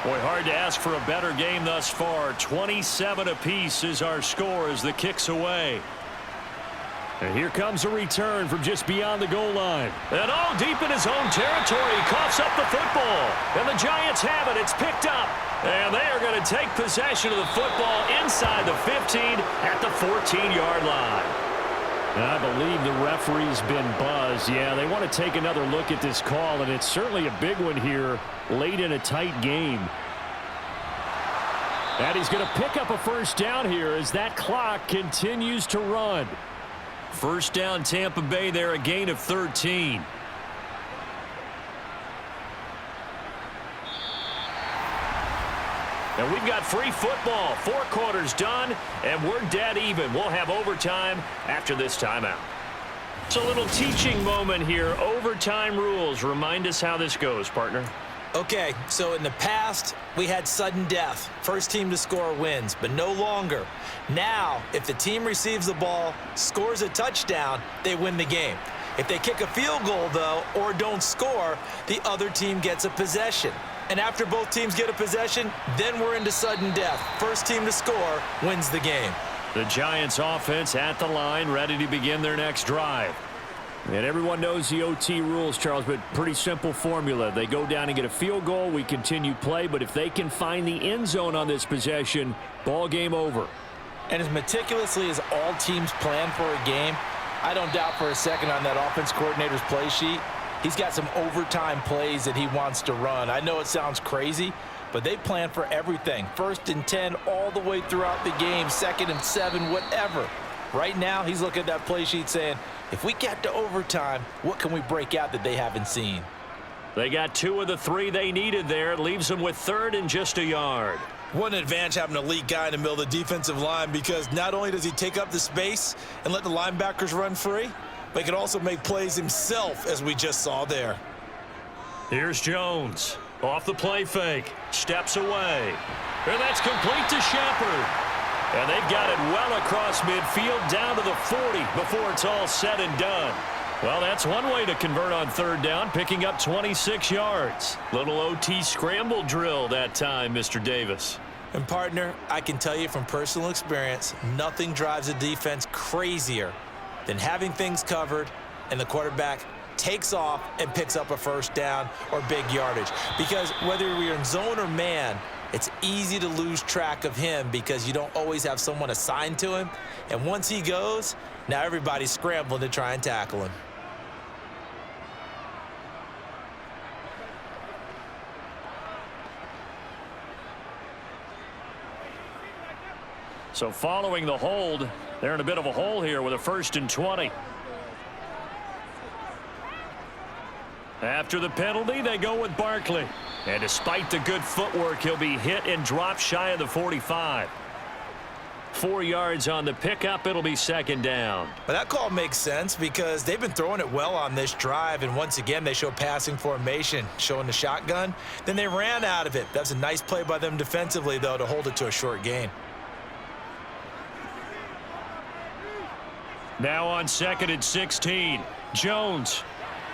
Boy, hard to ask for a better game thus far. 27 apiece is our score as the kick's away. And here comes a return from just beyond the goal line. And all deep in his own territory, coughs up the football. And the Giants have it. It's picked up. And they are going to take possession of the football inside the 15 at the 14-yard line. And I believe the referee's been buzzed. Yeah, they want to take another look at this call, and it's certainly a big one here late in a tight game. And he's going to pick up a first down here as that clock continues to run. First down, Tampa Bay there, a gain of 13. And we've got free football. 4 quarters done, and we're dead even. We'll have overtime after this timeout. It's a little teaching moment here. Overtime rules. Remind us how this goes, partner. Okay, so in the past, we had sudden death. First team to score wins, but no longer. Now, if the team receives the ball, scores a touchdown, they win the game. If they kick a field goal, though, or don't score, the other team gets a possession. And after both teams get a possession, then we're into sudden death. First team to score wins the game. The Giants offense at the line, ready to begin their next drive. And everyone knows the OT rules, Charles, but pretty simple formula. They go down and get a field goal, we continue play, but if they can find the end zone on this possession, ball game over. And as meticulously as all teams plan for a game, I don't doubt for a second on that offense coordinator's play sheet, he's got some overtime plays that he wants to run. I know it sounds crazy, but they plan for everything. 1st and 10 all the way throughout the game, 2nd and 7, whatever. Right now, he's looking at that play sheet saying, if we get to overtime, what can we break out that they haven't seen? They got 2 of the 3 they needed there. It leaves them with 3rd and just a yard. What an advantage having an elite guy in the middle of the defensive line, because not only does he take up the space and let the linebackers run free, but he can also make plays himself, as we just saw there. Here's Jones. Off the play fake. Steps away. And that's complete to Shepard. And they've got it well across midfield down to the 40 before it's all said and done. Well, that's one way to convert on 3rd down, picking up 26 yards. Little OT scramble drill that time, Mr. Davis. And, partner, I can tell you from personal experience, nothing drives a defense crazier than having things covered and the quarterback takes off and picks up a 1st down or big yardage. Because whether you're in zone or man, it's easy to lose track of him because you don't always have someone assigned to him. And once he goes, now everybody's scrambling to try and tackle him. So following the hold, they're in a bit of a hole here with a 1st and 20. After the penalty, they go with Barkley. And despite the good footwork, he'll be hit and dropped shy of the 45. 4 yards on the pickup. It'll be 2nd down. But that call makes sense because they've been throwing it well on this drive. And once again, they show passing formation, showing the shotgun. Then they ran out of it. That's a nice play by them defensively, though, to hold it to a short gain. Now on 2nd and 16. Jones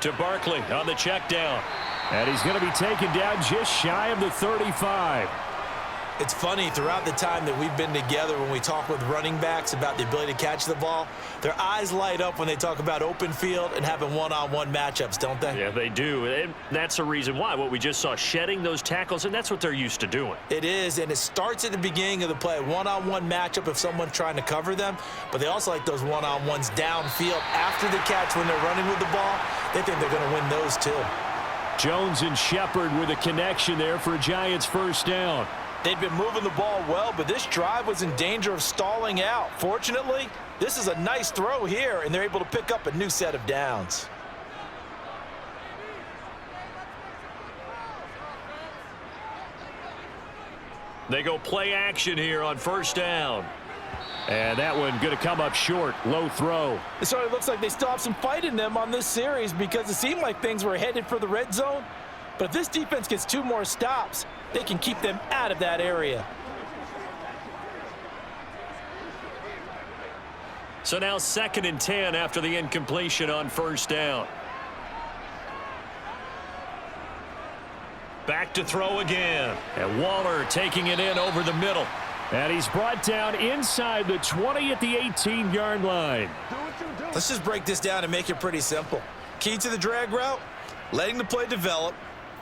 to Barkley on the check down. And he's going to be taken down just shy of the 35. It's funny, throughout the time that we've been together, when we talk with running backs about the ability to catch the ball, their eyes light up when they talk about open field and having one-on-one matchups, don't they? Yeah, they do. And that's the reason why. What we just saw, shedding those tackles, and that's what they're used to doing. It is, and it starts at the beginning of the play. One-on-one matchup if someone's trying to cover them, but they also like those one-on-ones downfield after the catch when they're running with the ball. They think they're going to win those too. Jones and Shepard with a connection there for a Giants 1st down. They'd been moving the ball well, but this drive was in danger of stalling out. Fortunately, this is a nice throw here, and they're able to pick up a new set of downs. They go play action here on 1st down. And that one going to come up short. Low throw. It certainly looks like they still have some fight in them on this series because it seemed like things were headed for the red zone. But if this defense gets 2 more stops, they can keep them out of that area. So now 2nd and 10 after the incompletion on 1st down. Back to throw again. And Waller taking it in over the middle. And he's brought down inside the 20 at the 18-yard line. Let's just break this down and make it pretty simple. Key to the drag route, letting the play develop,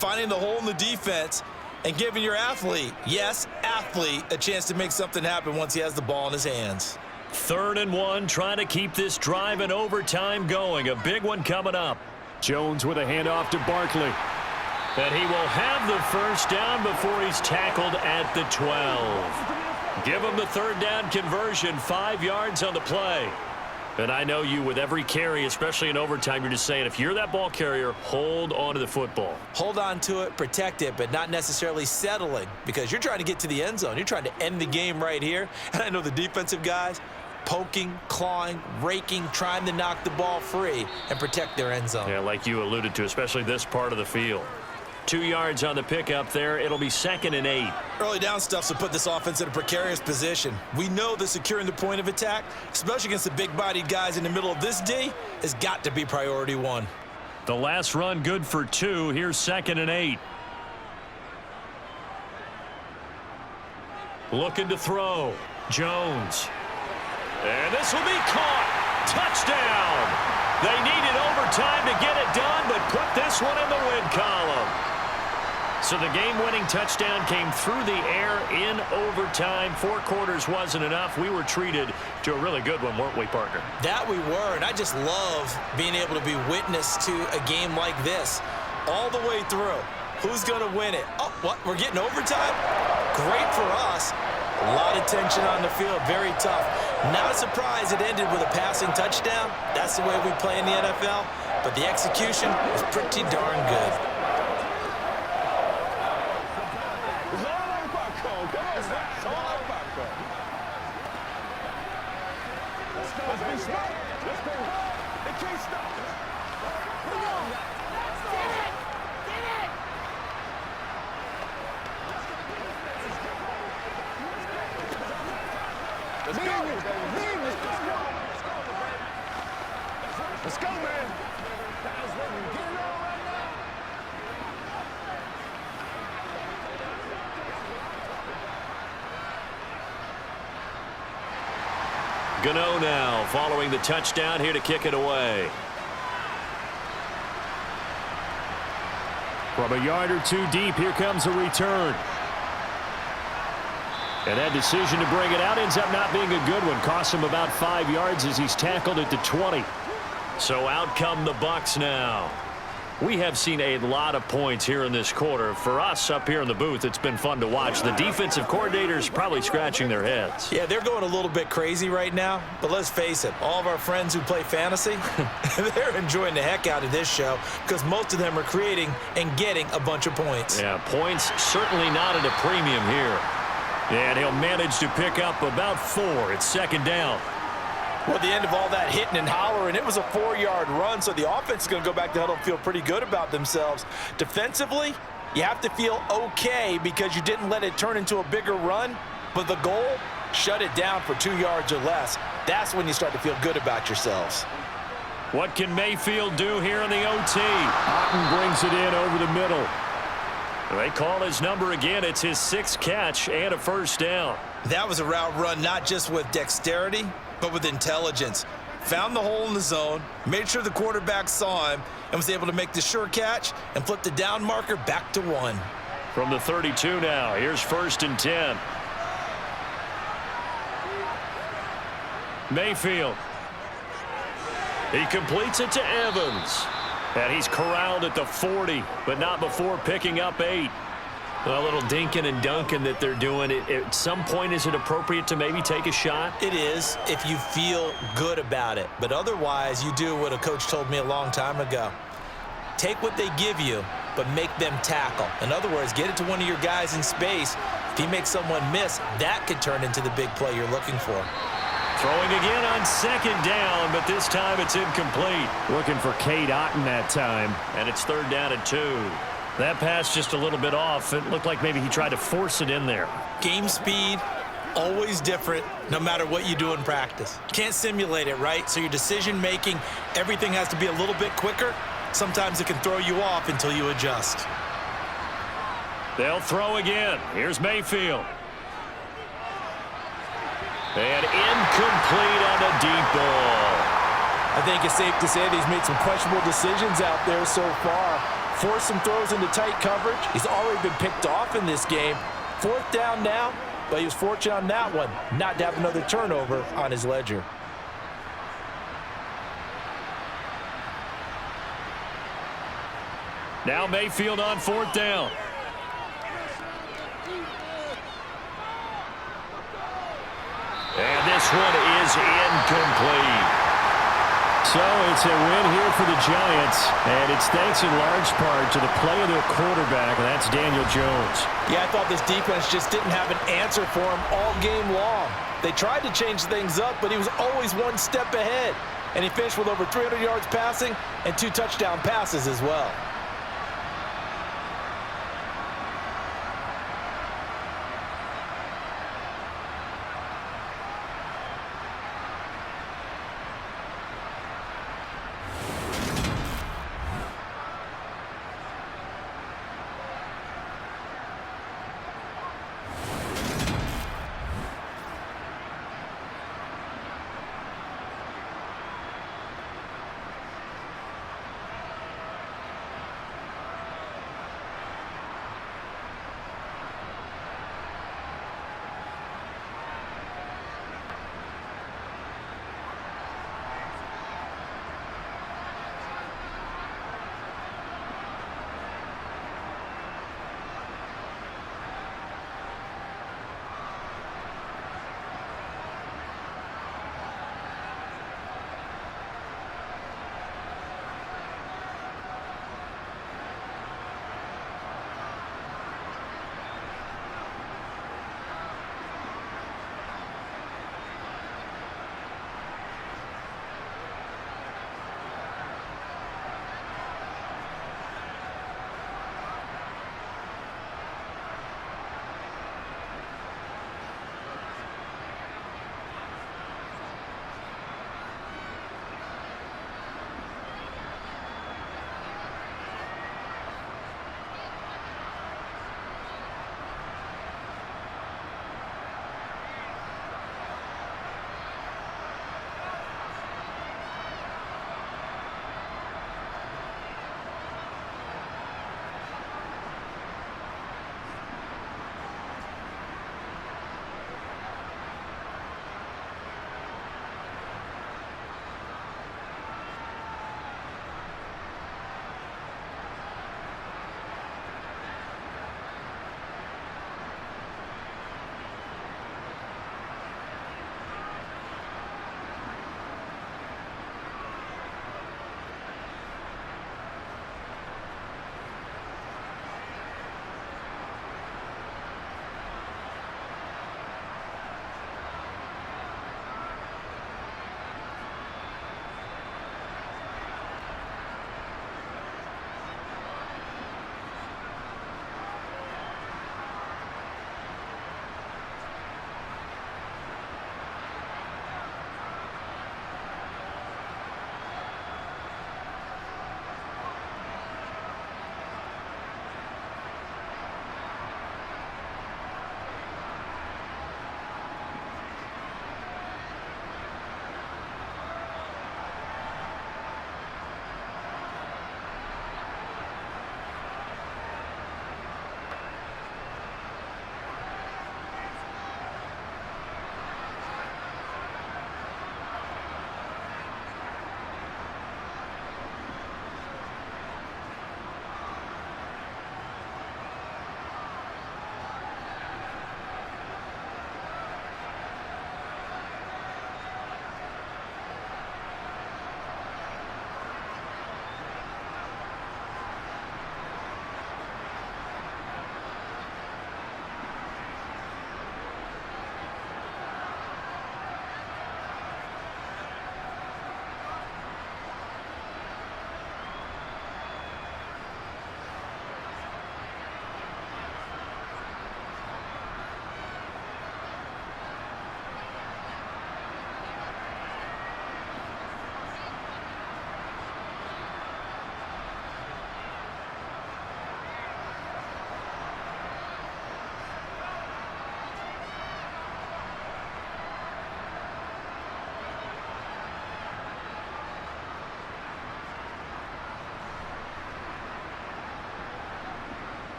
finding the hole in the defense, and giving your athlete, yes, athlete, a chance to make something happen once he has the ball in his hands. 3rd and 1, trying to keep this drive in overtime going. A big one coming up. Jones with a handoff to Barkley. And he will have the 1st down before he's tackled at the 12. Give him the 3rd down conversion, 5 yards on the play. And I know you, with every carry, especially in overtime, you're just saying, if you're that ball carrier, hold on to the football. Hold on to it, protect it, but not necessarily settling, because you're trying to get to the end zone. You're trying to end the game right here. And I know the defensive guys poking, clawing, raking, trying to knock the ball free and protect their end zone. Yeah, like you alluded to, especially this part of the field. 2 yards on the pickup there. It'll be 2nd and 8. Early down stuff will put this offense in a precarious position. We know that securing the point of attack, especially against the big-bodied guys in the middle of this D, has got to be priority 1. The last run good for 2. Here's 2nd and 8. Looking to throw. Jones. And this will be caught. Touchdown. They needed overtime to get it done, but put this one in the win column. So the game-winning touchdown came through the air in overtime. 4 quarters wasn't enough. We were treated to a really good one, weren't we, partner? That we were, and I just love being able to be witness to a game like this all the way through. Who's going to win it? Oh, what? We're getting overtime? Great for us. A lot of tension on the field. Very tough. Not a surprise it ended with a passing touchdown. That's the way we play in the NFL. But the execution was pretty darn good. It's all over popcorn. Come on, Zach. It's all over popcorn. Let's be smart. Let's go. They can't stop us. Come on. Let's go. Let's go, man. Gano now following the touchdown here to kick it away. From a yard or 2 deep, here comes a return. And that decision to bring it out ends up not being a good one. Costs him about 5 yards as he's tackled at the 20. So out come the Bucs now. We have seen a lot of points here in this quarter. For us up here in the booth, it's been fun to watch. The defensive coordinators probably scratching their heads. Yeah, they're going a little bit crazy right now. But let's face it, all of our friends who play fantasy, they're enjoying the heck out of this show because most of them are creating and getting a bunch of points. Yeah, points certainly not at a premium here. And he'll manage to pick up about 4. It's 2nd down. Well, at the end of all that hitting and hollering, it was a 4-yard run, so the offense is going to go back to huddle and feel pretty good about themselves. Defensively, you have to feel okay because you didn't let it turn into a bigger run, but the goal, shut it down for 2 yards or less. That's when you start to feel good about yourselves. What can Mayfield do here in the OT? Otten brings it in over the middle. They call his number again. It's his 6th catch and a 1st down. That was a route run not just with dexterity, but with intelligence. Found the hole in the zone, made sure the quarterback saw him, and was able to make the sure catch and flip the down marker back to 1. From the 32 now, here's 1st and 10. Mayfield. He completes it to Evans. And he's corralled at the 40, but not before picking up 8. A little dinking and dunking that they're doing. At some point, is it appropriate to maybe take a shot? It is if you feel good about it. But otherwise, you do what a coach told me a long time ago. Take what they give you, but make them tackle. In other words, get it to one of your guys in space. If he makes someone miss, that could turn into the big play you're looking for. Throwing again on 2nd down, but this time it's incomplete. Looking for Cade Otten that time, and it's 3rd down and 2. That pass just a little bit off. It looked like maybe he tried to force it in there. Game speed, always different, no matter what you do in practice. Can't simulate it, right? So your decision-making, everything has to be a little bit quicker. Sometimes it can throw you off until you adjust. They'll throw again. Here's Mayfield. And incomplete on a deep ball. I think it's safe to say that he's made some questionable decisions out there so far. Forced some throws into tight coverage. He's already been picked off in this game. 4th down now, but he was fortunate on that one not to have another turnover on his ledger. Now Mayfield on 4th down. And this one is incomplete. So it's a win here for the Giants, and it's thanks in large part to the play of their quarterback, and that's Daniel Jones. Yeah, I thought this defense just didn't have an answer for him all game long. They tried to change things up, but he was always one step ahead. And he finished with over 300 yards passing and 2 touchdown passes as well.